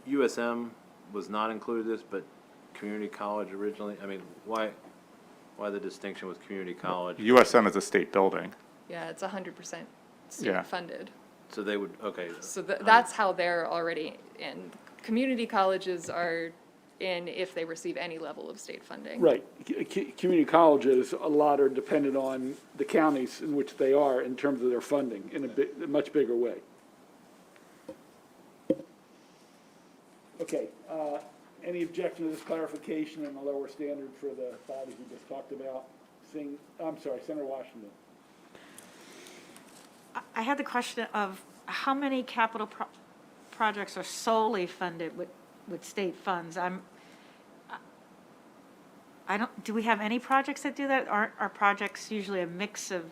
USM was not included in this, but community college originally, I mean, why the distinction with community college? USM is a state building. Yeah, it's 100% state Yeah. funded. So they would, okay. So that's how they're already in. Community colleges are in if they receive any level of state funding. Right. Community colleges, a lot are dependent on the counties in which they are in terms of their funding in a much bigger way. Okay, any objection to this clarification and the lower standard for the bodies we just talked about? Senator Washington. I had the question of how many capital projects are solely funded with state funds? Do we have any projects that do that? Are projects usually a mix of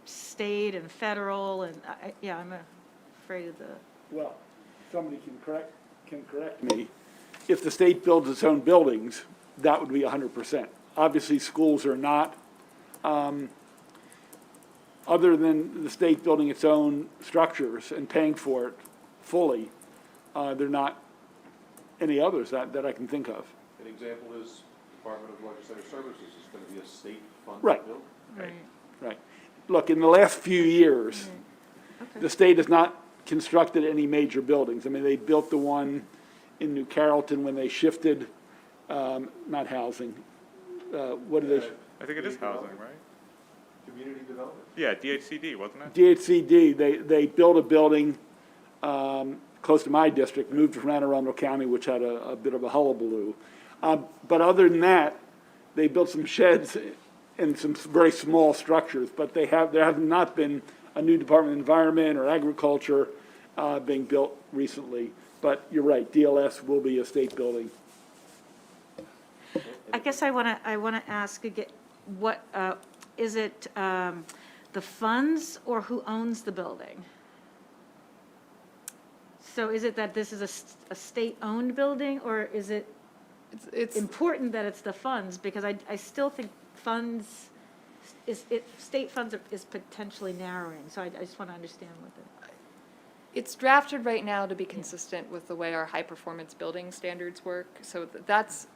state and federal? And I'm afraid of the. Well, somebody can correct me. If the state builds its own buildings, that would be 100%. Obviously, schools are not. Other than the state building its own structures and paying for it fully, there are not any others that I can think of. An example is Department of Legislative Services is going to be a state-funded Right. building. Right. Look, in the last few years, the state has not constructed any major buildings. I mean, they built the one in New Carrollton when they shifted, not housing, what did they? I think it is housing, right? Community development. Yeah, DHCD, wasn't it? DHCD, they built a building close to my district, moved from Anne Arundel County, which had a bit of a hullabaloo. But other than that, they built some sheds and some very small structures, but there has not been a new Department of Environment or Agriculture being built recently. But you're right, DLS will be a state building. I guess I want to ask again, what is it? The funds or who owns the building? So is it that this is a state-owned building, or is it It's important that it's the funds? Because I still think state funds is potentially narrowing, so I just want to understand what the. It's drafted right now to be consistent with the way our high-performance building standards work. So that's,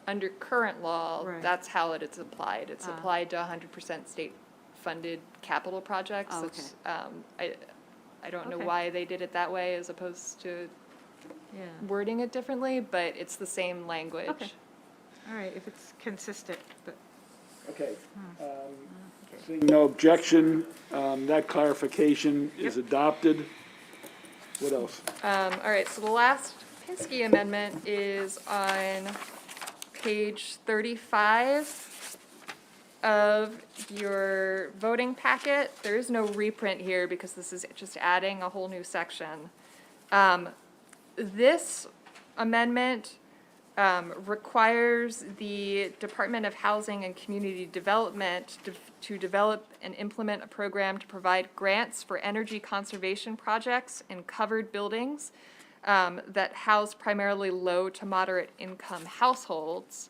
under current law, Right. that's how it's applied. It's applied to 100% state-funded capital projects. Oh, It's, I don't know Okay. why they did it that way as opposed to Yeah, wording it differently, but it's the same language. Okay. all right, if it's consistent, but, Okay. Seeing no objection, that clarification is adopted. What else? All right, so the last Pinsky amendment is on page 35 of your voting packet. There is no reprint here because this is just adding a whole new section. This amendment requires the Department of Housing and Community Development to develop and implement a program to provide grants for energy conservation projects in covered buildings that house primarily low to moderate income households.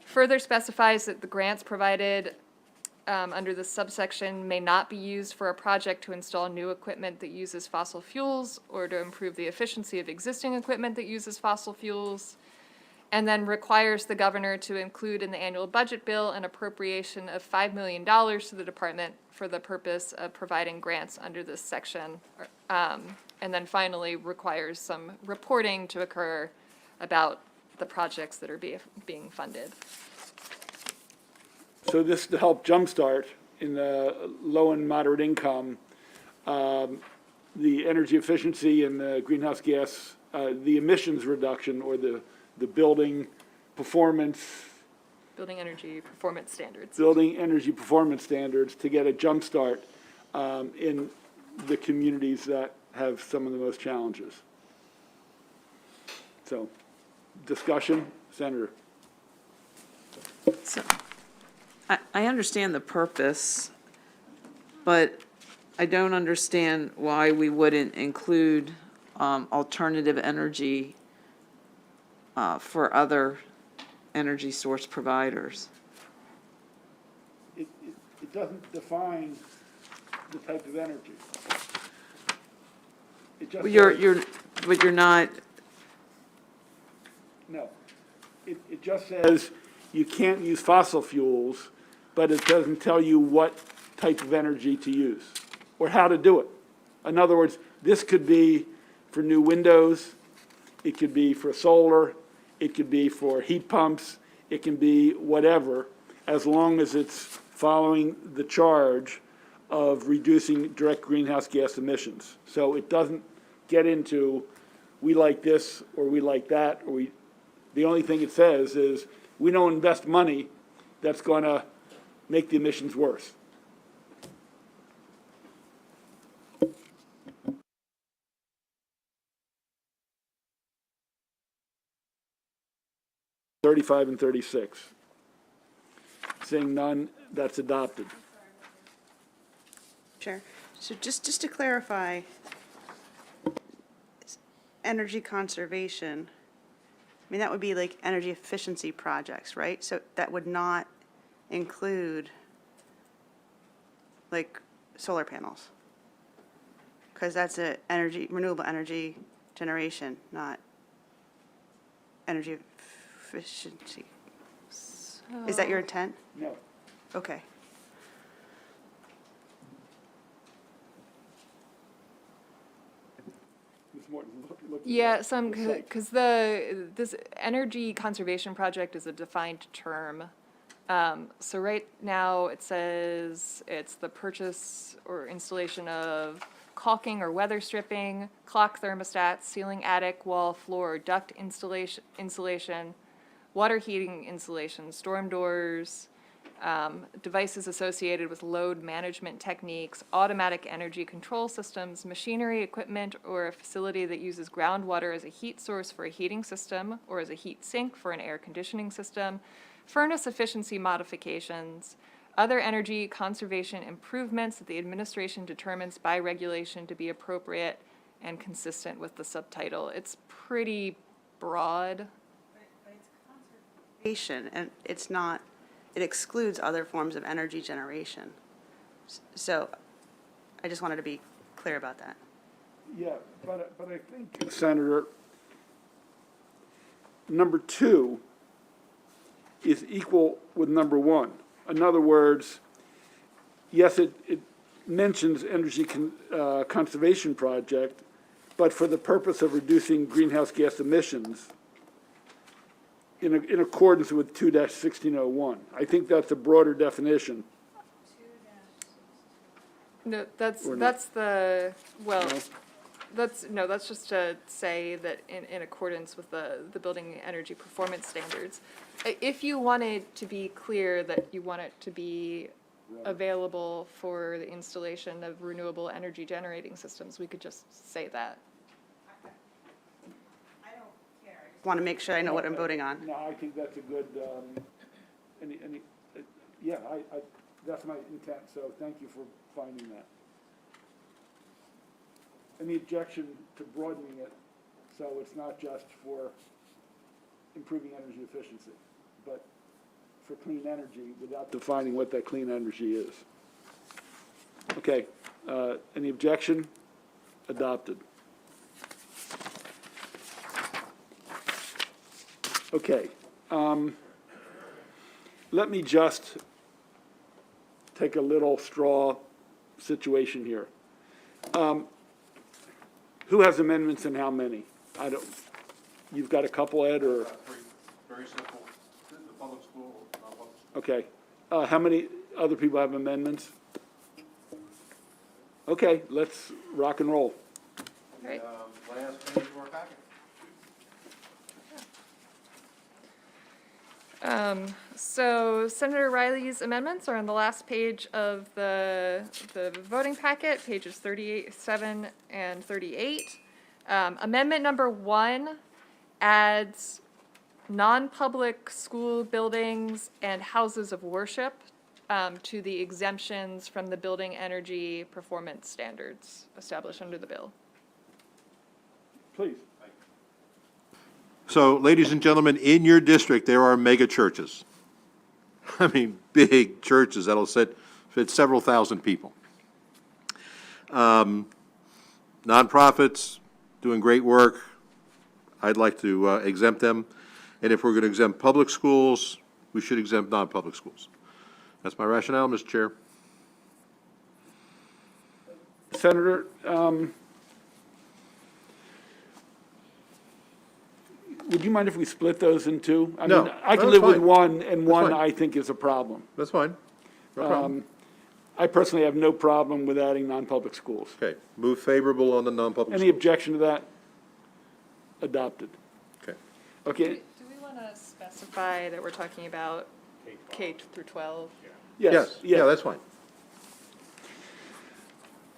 Further specifies that the grants provided under this subsection may not be used for a project to install new equipment that uses fossil fuels or to improve the efficiency of existing equipment that uses fossil fuels, and then requires the governor to include in the annual budget bill an appropriation of $5 million to the department for the purpose of providing grants under this section. And then finally requires some reporting to occur about the projects that are being funded. So this is to help jumpstart in the low and moderate income, the energy efficiency and the greenhouse gas, the emissions reduction or the building performance, Building energy performance standards. building energy performance standards to get a jumpstart in the communities that have some of the most challenges. So, discussion, Senator. So, I understand the purpose, but I don't understand why we wouldn't include alternative energy for other energy source providers. It doesn't define the type of energy. It just But you're not, No. It just says you can't use fossil fuels, but it doesn't tell you what type of energy to use or how to do it. In other words, this could be for new windows, it could be for solar, it could be for heat pumps, it can be whatever, as long as it's following the charge of reducing direct greenhouse gas emissions. So it doesn't get into, we like this or we like that, or the only thing it says is, we don't invest money that's going to make the emissions worse. (35) and 36. Seeing none, that's adopted. Chair, so just to clarify, energy conservation, I mean, that would be like energy efficiency projects, right? So that would not include like solar panels? Because that's a renewable energy generation, not energy efficiency. Is that your intent? No. Okay. Ms. Morton, look at Yeah, that. some, The site. because this energy conservation project is a defined term. So right now, it says it's the purchase or installation of caulking or weather stripping, clock thermostats, ceiling, attic, wall, floor, or duct insulation, water heating insulation, storm doors, devices associated with load management techniques, automatic energy control systems, machinery, equipment, or a facility that uses groundwater as a heat source for a heating system or as a heat sink for an air conditioning system, furnace efficiency modifications, other energy conservation improvements that the administration determines by regulation to be appropriate and consistent with the subtitle. It's pretty broad. And it's not, it excludes other forms of energy generation. So I just wanted to be clear about that. Yeah, but I think, Senator, number 2 is equal with number 1. In other words, yes, it mentions energy conservation project, but for the purpose of reducing greenhouse gas emissions in accordance with 2-1601. I think that's a broader definition. No, Or not? that's the, well, No? that's just to say that in accordance with the building energy performance standards. If you wanted to be clear that you want it to be available for the installation of renewable energy generating systems, we could just say that. Want to make sure I know what I'm voting on. No, I think that's a good, yeah, that's my intent, so thank you for finding that. Any objection to broadening it, so it's not just for improving energy efficiency, but for clean energy without defining what that clean energy is? Okay, any objection? Adopted. Okay, let me just take a little straw situation here. Who has amendments and how many? I don't, you've got a couple, Ed, or? Very simple, the public school, non-public school. Okay, how many other people have amendments? Okay, let's rock and roll. Right. Last page of our packet. So Senator Riley's amendments are on the last page of the voting packet, pages 37 and 38. Amendment number 1 adds non-public school buildings and houses of worship to the exemptions from the building energy performance standards established under the bill. Please. So, ladies and gentlemen, in your district, there are mega churches. I mean, big churches that'll fit several thousand people. Nonprofits doing great work. I'd like to exempt them. And if we're going to exempt public schools, we should exempt non-public schools. That's my rationale, Mr. Chair. Senator, would you mind if we split those in two? I No, mean, I can no, live that's with fine. one, and That's one fine. I think is a problem. That's fine. No problem. I personally have no problem with adding non-public schools. Okay, move favorable on the non-public Any schools. objection to that? Adopted. Okay. Okay, Do we want to specify that we're talking about K through 12? yes, Yeah, yes. that's fine.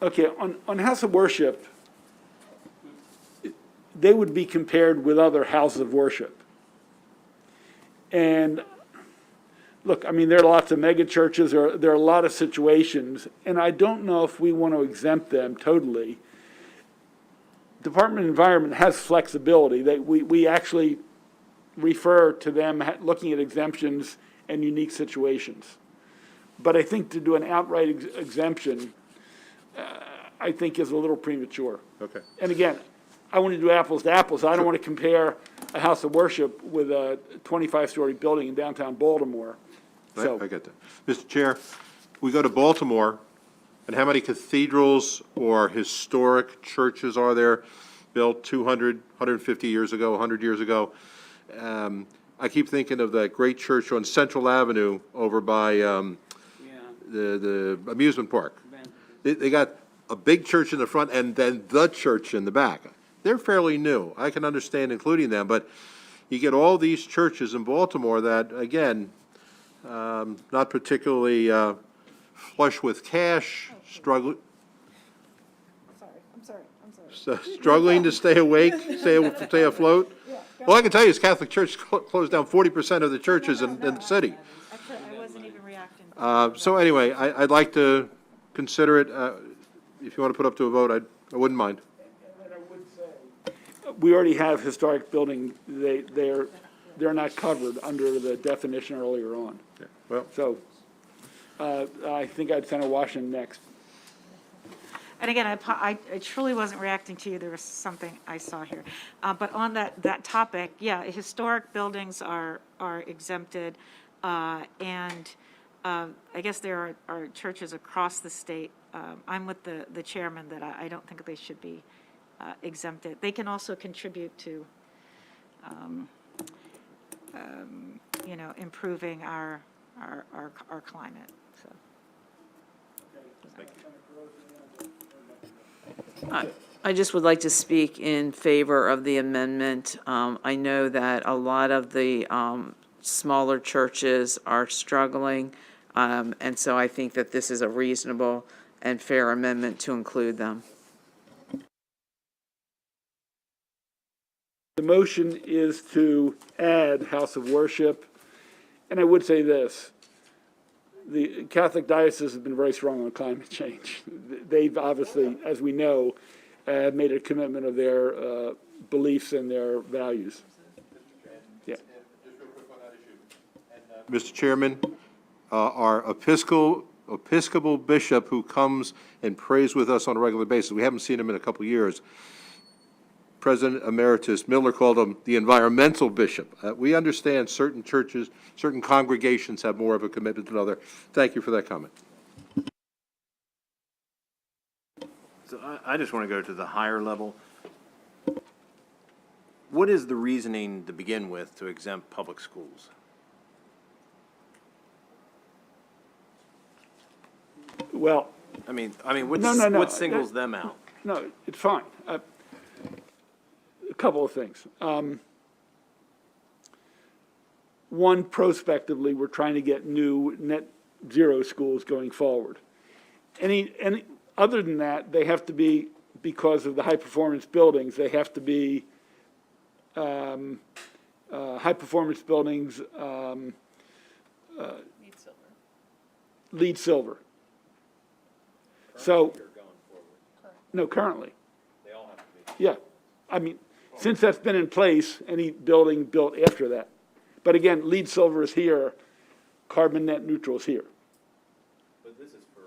Okay, on house of worship, they would be compared with other houses of worship. And, look, I mean, there are lots of mega churches, there are a lot of situations, and I don't know if we want to exempt them totally. Department of Environment has flexibility. We actually refer to them looking at exemptions and unique situations. But I think to do an outright exemption, I think is a little premature. Okay. And again, I want to do apples to apples. I don't want to compare a house of worship with a 25-story building in downtown Baltimore. So, I get that. Mr. Chair, we go to Baltimore, and how many cathedrals or historic churches are there built 200, 150 years ago, 100 years ago? I keep thinking of that great church on Central Avenue over by the amusement park. They got a big church in the front and then the church in the back. They're fairly new. I can understand including them, but you get all these churches in Baltimore that, again, not particularly flush with cash, struggling struggling to stay awake, stay afloat. Well, I can tell you, Catholic Church closed down 40% of the churches in the city. Actually, I wasn't even reacting. So anyway, I'd like to consider it. If you want to put up to a vote, I wouldn't mind. and I would say, we already have historic building, they're not covered under the definition earlier on. Yeah, well, So, I think I'd send a Washington next. And again, I truly wasn't reacting to you, there was something I saw here. But on that topic, yeah, historic buildings are exempted, and I guess there are churches across the state I'm with the chairman that I don't think they should be exempted. They can also contribute to, improving our climate, so. I just would like to speak in favor of the amendment. I know that a lot of the smaller churches are struggling, and so I think that this is a reasonable and fair amendment to include them. The motion is to add house of worship, and I would say this. The Catholic diocese has been very strong on climate change. They've obviously, as we know, made a commitment of their beliefs and their values. Yeah. Mr. Chairman, our Episcopal bishop who comes and prays with us on a regular basis, we haven't seen him in a couple of years, President Emeritus Miller called him the environmental bishop. We understand certain churches, certain congregations have more of a commitment than others. Thank you for that comment. So I just want to go to the higher level. What is the reasoning to begin with to exempt public schools? Well, I mean, No. what singles them out? no, it's fine. A couple of things. One, prospectively, we're trying to get new net zero schools going forward. Other than that, they have to be, because of the high-performance buildings, they have to be high-performance buildings, LEED silver. So, no, currently. They all have to be. Yeah, I mean, since that's been in place, any building built after that. But again, LEED silver is here, carbon net neutral is here. But this is for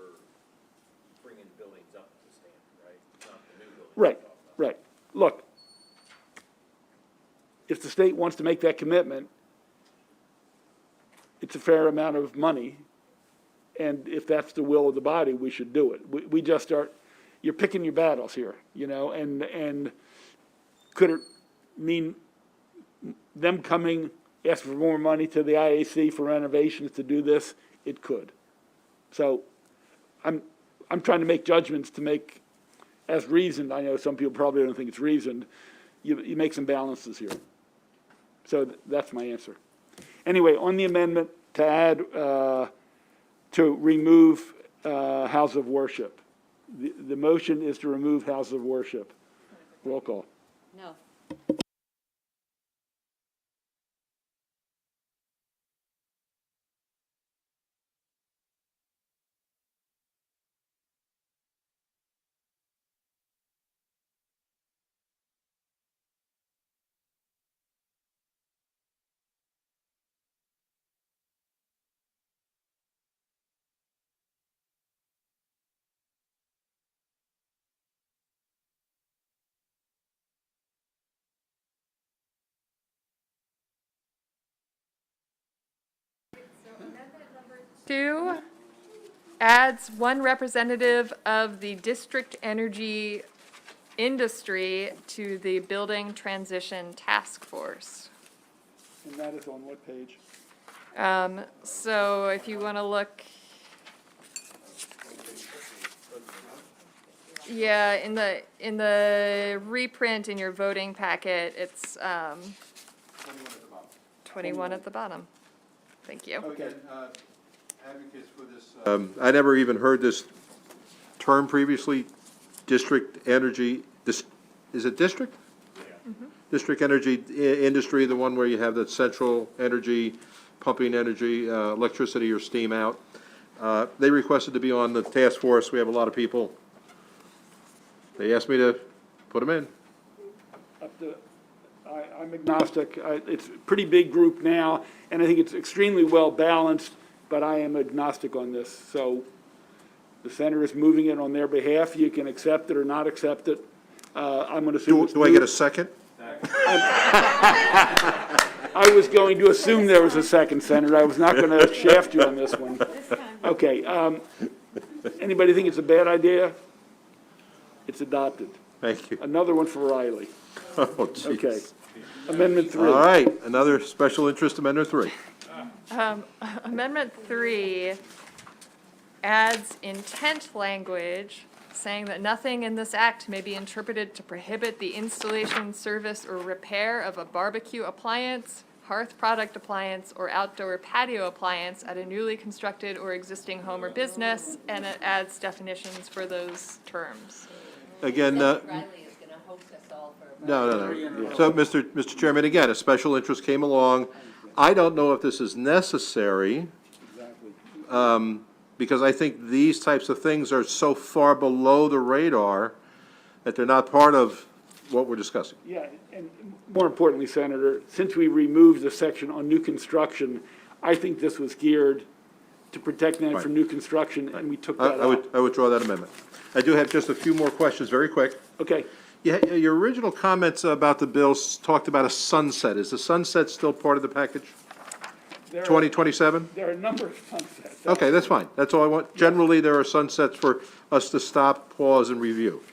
bringing buildings up to standard, right? It's not the new buildings. Right, right. Look, if the state wants to make that commitment, it's a fair amount of money. And if that's the will of the body, we should do it. We just are, you're picking your battles here, and could it mean them coming, asking for more money to the IAC for renovations to do this? It could. So I'm trying to make judgments to make, as reasoned, I know some people probably don't think it's reasoned, you make some balances here. So that's my answer. Anyway, on the amendment to add, to remove house of worship. The motion is to remove house of worship. Roll call. No. Two, adds one representative of the district energy industry to the Building Transition Task Force. And that is on what page? So if you want to look, yeah, in the reprint in your voting packet, it's 21 at the bottom. Thank you. Okay, advocates for this. I never even heard this term previously, district energy, is it district? District energy industry, the one where you have that central energy, pumping energy, electricity or steam out. They requested to be on the task force. We have a lot of people. They asked me to put them in. I'm agnostic. It's a pretty big group now, and I think it's extremely well balanced, but I am agnostic on this. So the center is moving it on their behalf. You can accept it or not accept it. I'm going to assume. Do I get a second? I was going to assume there was a second, Senator. I was not going to shaft you on this one. Okay. Anybody think it's a bad idea? It's adopted. Thank you. Another one for Riley. Oh, jeez. Okay. Amendment 3. All right, another special interest amendment 3. Amendment 3 adds intent language saying that nothing in this act may be interpreted to prohibit the installation, service, or repair of a barbecue appliance, hearth product appliance, or outdoor patio appliance at a newly constructed or existing home or business, and it adds definitions for those terms. Again, Riley is going to host us all for. no. So, Mr. Chairman, again, a special interest came along. I don't know if this is necessary, because I think these types of things are so far below the radar that they're not part of what we're discussing. Yeah, and more importantly, Senator, since we removed the section on new construction, I think this was geared to protect them from new construction, and we took that out. I withdraw that amendment. I do have just a few more questions, very quick. Okay. Yeah, your original comments about the bills talked about a sunset. Is the sunset still part of the package? There are- 2027? There are a number of sunsets. Okay, that's fine. That's all I want. Generally, there are sunsets for us to stop, pause, and review.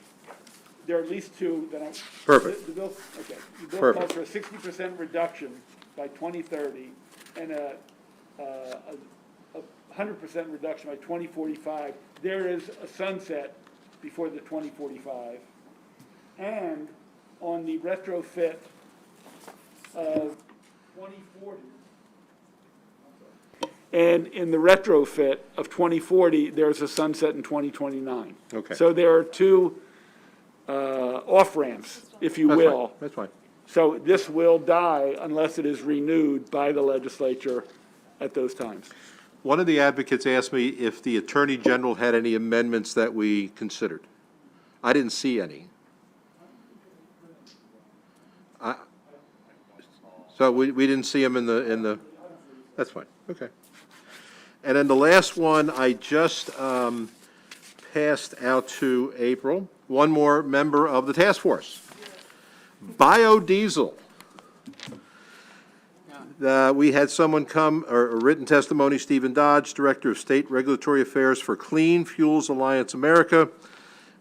There are at least 2 that I'm. Perfect. The bill, okay. The bill Perfect. calls for a 60% reduction by 2030 and a 100% reduction by 2045. There is a sunset before the 2045. And on the retrofit of 2040. And in the retrofit of 2040, there's a sunset in 2029. Okay. So there are 2 off-ramps, if you That's fine. will. That's fine. So this will die unless it is renewed by the legislature at those times. One of the advocates asked me if the Attorney General had any amendments that we considered. I didn't see any. So we didn't see them in the, that's fine, okay. And then the last one, I just passed out to April, one more member of the task force. Biodiesel. We had someone come, or a written testimony, Stephen Dodge, Director of State Regulatory Affairs for Clean Fuels Alliance America.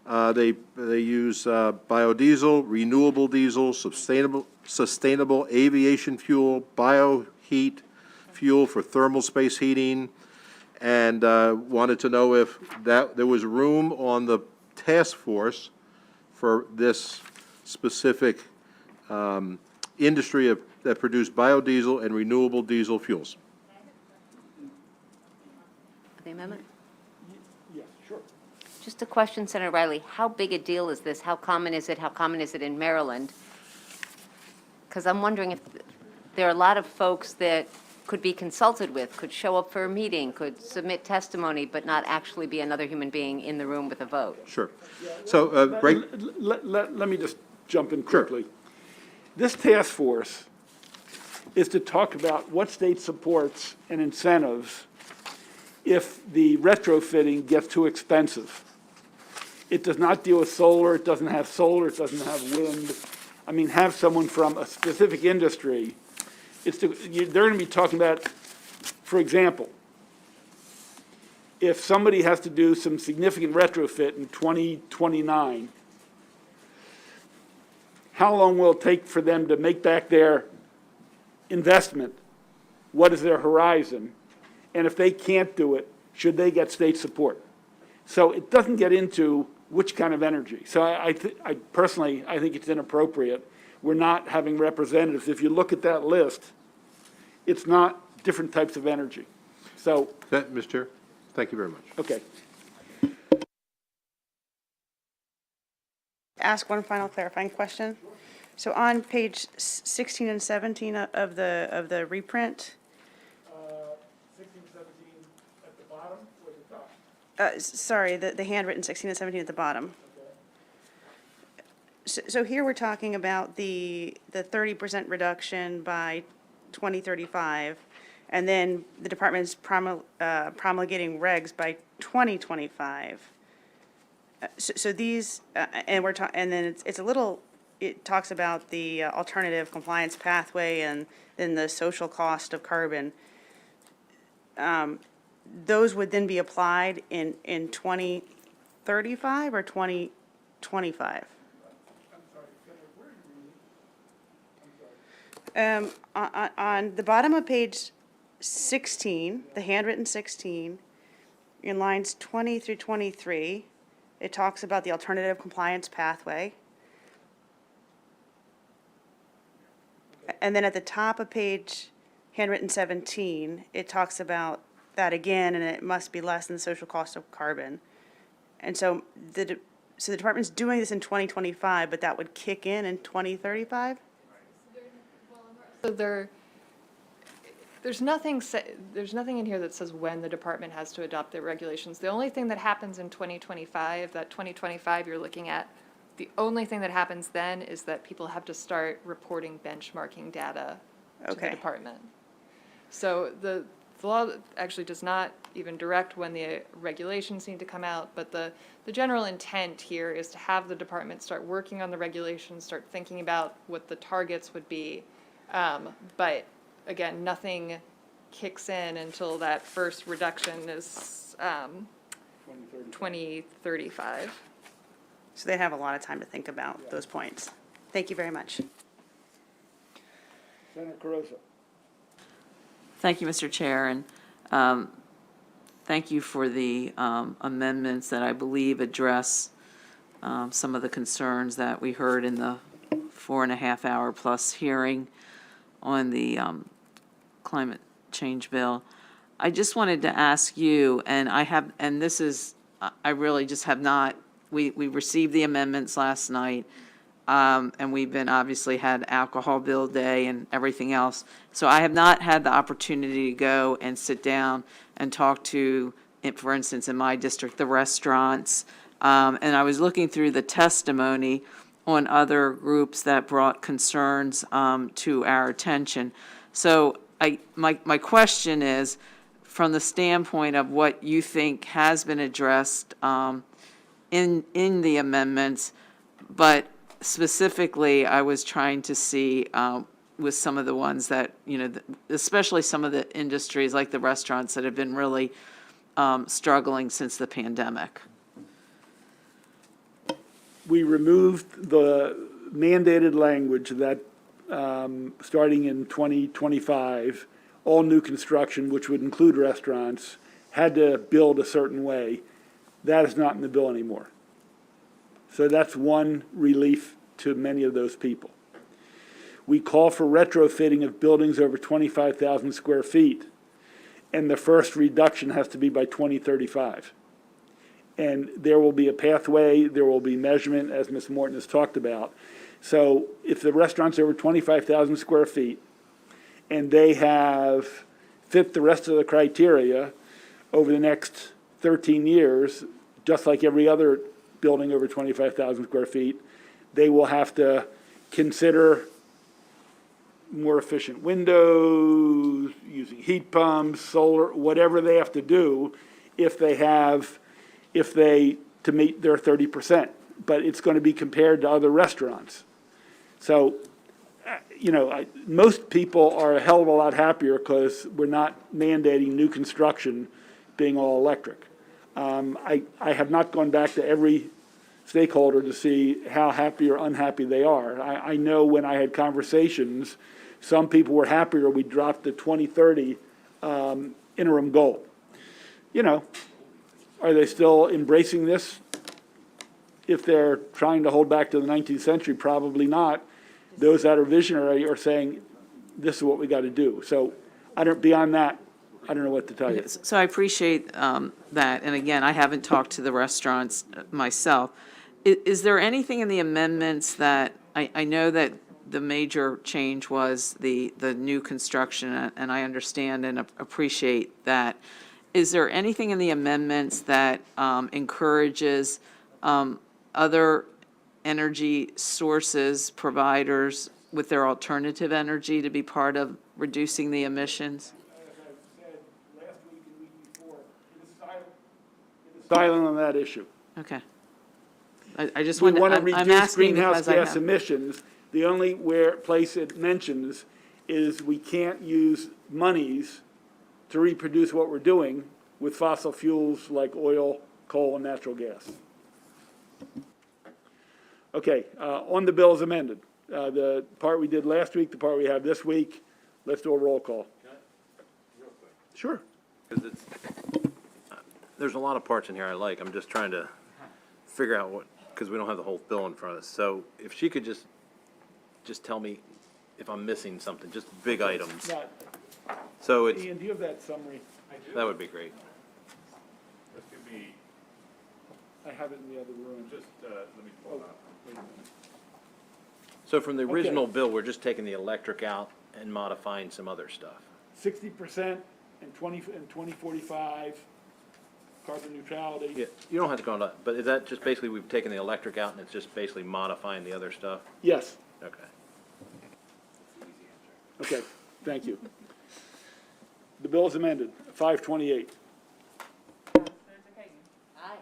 They use biodiesel, renewable diesel, sustainable aviation fuel, bioheat fuel for thermal space heating, and wanted to know if there was room on the task force for this specific industry that produce biodiesel and renewable diesel fuels. The amendment? Yes, sure. Just a question, Senator Riley, how big a deal is this? How common is it? How common is it in Maryland? Because I'm wondering if there are a lot of folks that could be consulted with, could show up for a meeting, could submit testimony, but not actually be another human being in the room with a vote. Sure. So, Greg, Let me just jump in quickly. This task force is to talk about what state supports and incentives if the retrofitting gets too expensive. It does not deal with solar, it doesn't have solar, it doesn't have wind. I mean, have someone from a specific industry. They're going to be talking about, for example, if somebody has to do some significant retrofit in 2029, how long will it take for them to make back their investment? What is their horizon? And if they can't do it, should they get state support? So it doesn't get into which kind of energy. So I personally think it's inappropriate. We're not having representatives. If you look at that list, it's not different types of energy. So, Mr. Chair, thank you very much. okay. Ask one final clarifying question. So on page 16 and 17 of the reprint, 16, 17 at the bottom or the top? sorry, the handwritten 16 and 17 at the bottom. So here we're talking about the 30% reduction by 2035, and then the department's promulgating regs by 2025. So these, and then it's a little, it talks about the alternative compliance pathway and then the social cost of carbon. those would then be applied in 2035 or 2025? On the bottom of page 16, the handwritten 16, in lines 20 through 23, it talks about the alternative compliance pathway. And then at the top of page handwritten 17, it talks about that again, and it must be less than the social cost of carbon. And so the department's doing this in 2025, but that would kick in 2035? So there's nothing in here that says when the department has to adopt their regulations. The only thing that happens in 2025, that 2025 you're looking at, the only thing that happens then is that people have to start reporting benchmarking data to the Okay. department. So the law actually does not even direct when the regulations need to come out, but the general intent here is to have the department start working on the regulations, start thinking about what the targets would be. But again, nothing kicks in until that first reduction is 2035. So they have a lot of time to think about those points. Thank you very much. Senator Carosa. Thank you, Mr. Chair, and thank you for the amendments that I believe address some of the concerns that we heard in the 4.5-hour plus hearing on the climate change bill. I just wanted to ask you, and I really just have not, we received the amendments last night, and we've been, obviously had alcohol bill day and everything else. So I have not had the opportunity to go and sit down and talk to, for instance, in my district, the restaurants. And I was looking through the testimony on other groups that brought concerns to our attention. So my question is, from the standpoint of what you think has been addressed in the amendments, but specifically, I was trying to see with some of the ones that, especially some of the industries like the restaurants that have been really struggling since the pandemic. We removed the mandated language that, starting in 2025, all new construction, which would include restaurants, had to build a certain way. That is not in the bill anymore. So that's one relief to many of those people. We call for retrofitting of buildings over 25,000 square feet, and the first reduction has to be by 2035. And there will be a pathway, there will be measurement, as Ms. Morton has talked about. So if the restaurant's over 25,000 square feet, and they have fit the rest of the criteria over the next 13 years, just like every other building over 25,000 square feet, they will have to consider more efficient windows, using heat pumps, solar, whatever they have to do to meet their 30%. But it's going to be compared to other restaurants. So, most people are a hell of a lot happier because we're not mandating new construction being all electric. I have not gone back to every stakeholder to see how happy or unhappy they are. I know when I had conversations, some people were happier we dropped the 2030 interim goal. Are they still embracing this? If they're trying to hold back to the 19th century, probably not. Those that are visionary are saying, this is what we got to do. So beyond that, I don't know what to tell you. So I appreciate that. And again, I haven't talked to the restaurants myself. Is there anything in the amendments that, I know that the major change was the new construction, and I understand and appreciate that. Is there anything in the amendments that encourages other energy sources, providers with their alternative energy to be part of reducing the emissions? As I said last week and the week before, it is silent. It is silent on that issue. Okay. I just We want want to I'm reduce asking greenhouse because I gas have. emissions. The only place it mentions is we can't use monies to reproduce what we're doing with fossil fuels like oil, coal, and natural gas. Okay, on the bill as amended, the part we did last week, the part we have this week, let's do a roll call. Sure. Because there's a lot of parts in here I like. I'm just trying to figure out what, because we don't have the whole bill in front of us. So if she could just tell me if I'm missing something, just big items. Now, So it's, Ian, do you have that summary? that would be great. This could be, I have it in the other room. just, let me pull it up. Wait a minute. So from the original bill, we're just taking the electric out and modifying some other stuff. 60% and 2045 carbon neutrality. Yeah, you don't have to go on that, but is that just basically we've taken the electric out and it's just basically modifying the other stuff? Yes. Okay. Okay, thank you. The bill is amended, 528. Aye.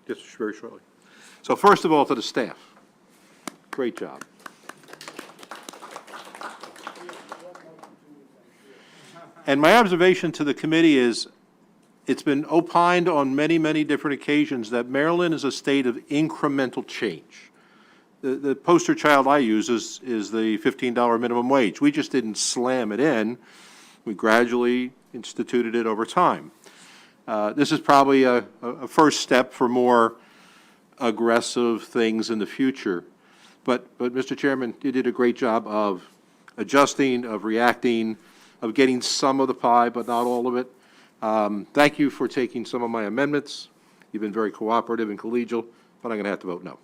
Just very shortly. So first of all, to the staff, great job. And my observation to the committee is, it's been opined on many, many different occasions that Maryland is a state of incremental change. The poster child I use is the $15 minimum wage. We just didn't slam it in. We gradually instituted it over time. This is probably a first step for more aggressive things in the future. But Mr. Chairman, you did a great job of adjusting, of reacting, of getting some of the pie, but not all of it. Thank you for taking some of my amendments. You've been very cooperative and collegial, but I'm going to have to vote no.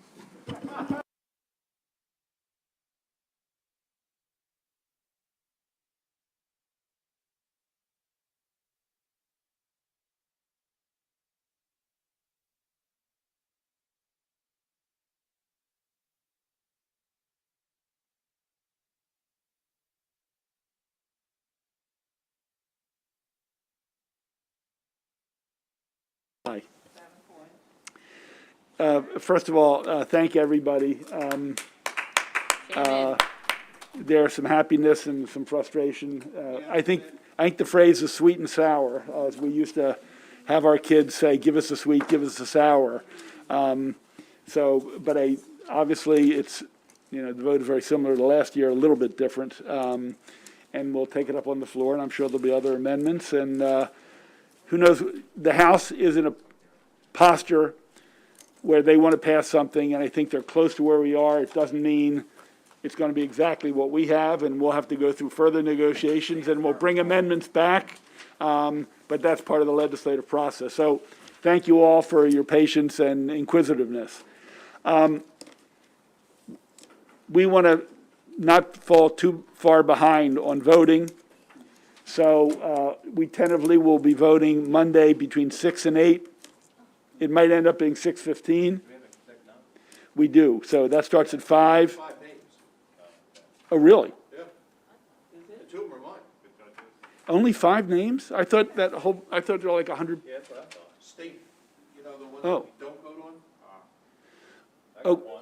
Aye. First of all, thank everybody. There's some happiness and some frustration. I think the phrase is sweet and sour, as we used to have our kids say, give us a sweet, give us a sour. But obviously it's, the vote is very similar to last year, a little bit different. And we'll take it up on the floor, and I'm sure there'll be other amendments. And who knows, the House is in a posture where they want to pass something, and I think they're close to where we are. It doesn't mean it's going to be exactly what we have, and we'll have to go through further negotiations, and we'll bring amendments back, but that's part of the legislative process. So thank you all for your patience and inquisitiveness. We want to not fall too far behind on voting, so we tentatively will be voting Monday between 6 and 8. It might end up being 6:15. We do, so that starts at 5. 5 names. Oh, really? Yeah. The 2 of them are mine. Only 5 names? I thought there were like 100. Yeah, that's what I thought. State, the ones Oh. we don't vote on? Oh,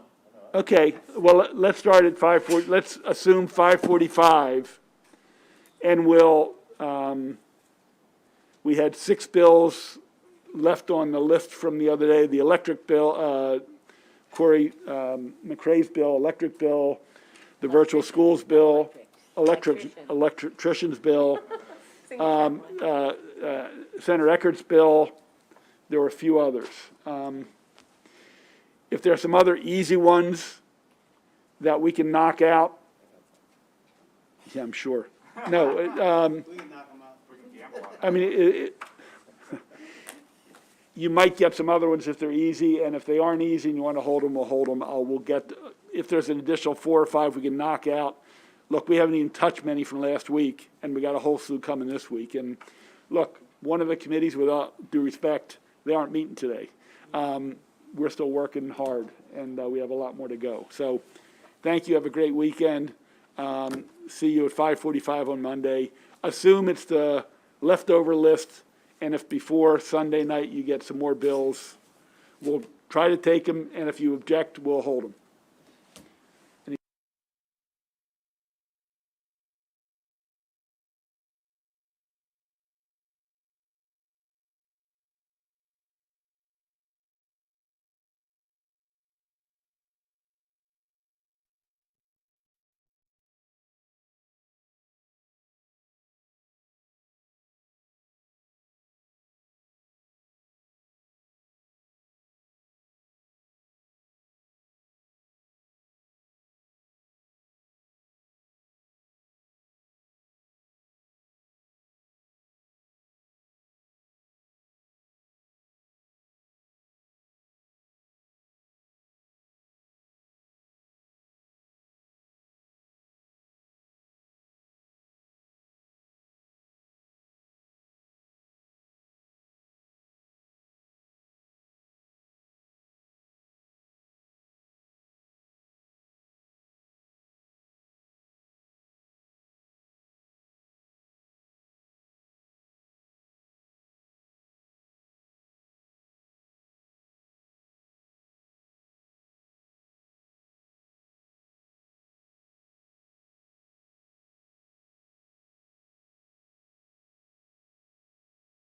okay, well, let's start at 5:40, let's assume 5:45, and we had 6 bills left on the list from the other day, the electric bill, Corey McRae's bill, electric bill, the virtual schools bill, electrician's bill, Senator Eckert's bill, there were a few others. If there are some other easy ones that we can knock out, yeah, I'm sure. No, I mean, you might get some other ones if they're easy, and if they aren't easy and you want to hold them, we'll hold them. We'll get, if there's an additional 4 or 5 we can knock out. Look, we haven't even touched many from last week, and we got a whole slew coming this week. And look, one of the committees, with all due respect, they aren't meeting today. We're still working hard, and we have a lot more to go. So thank you. Have a great weekend. See you at 5:45 on Monday. Assume it's the leftover list, and if before Sunday night you get some more bills, we'll try to take them, and if you object, we'll hold them.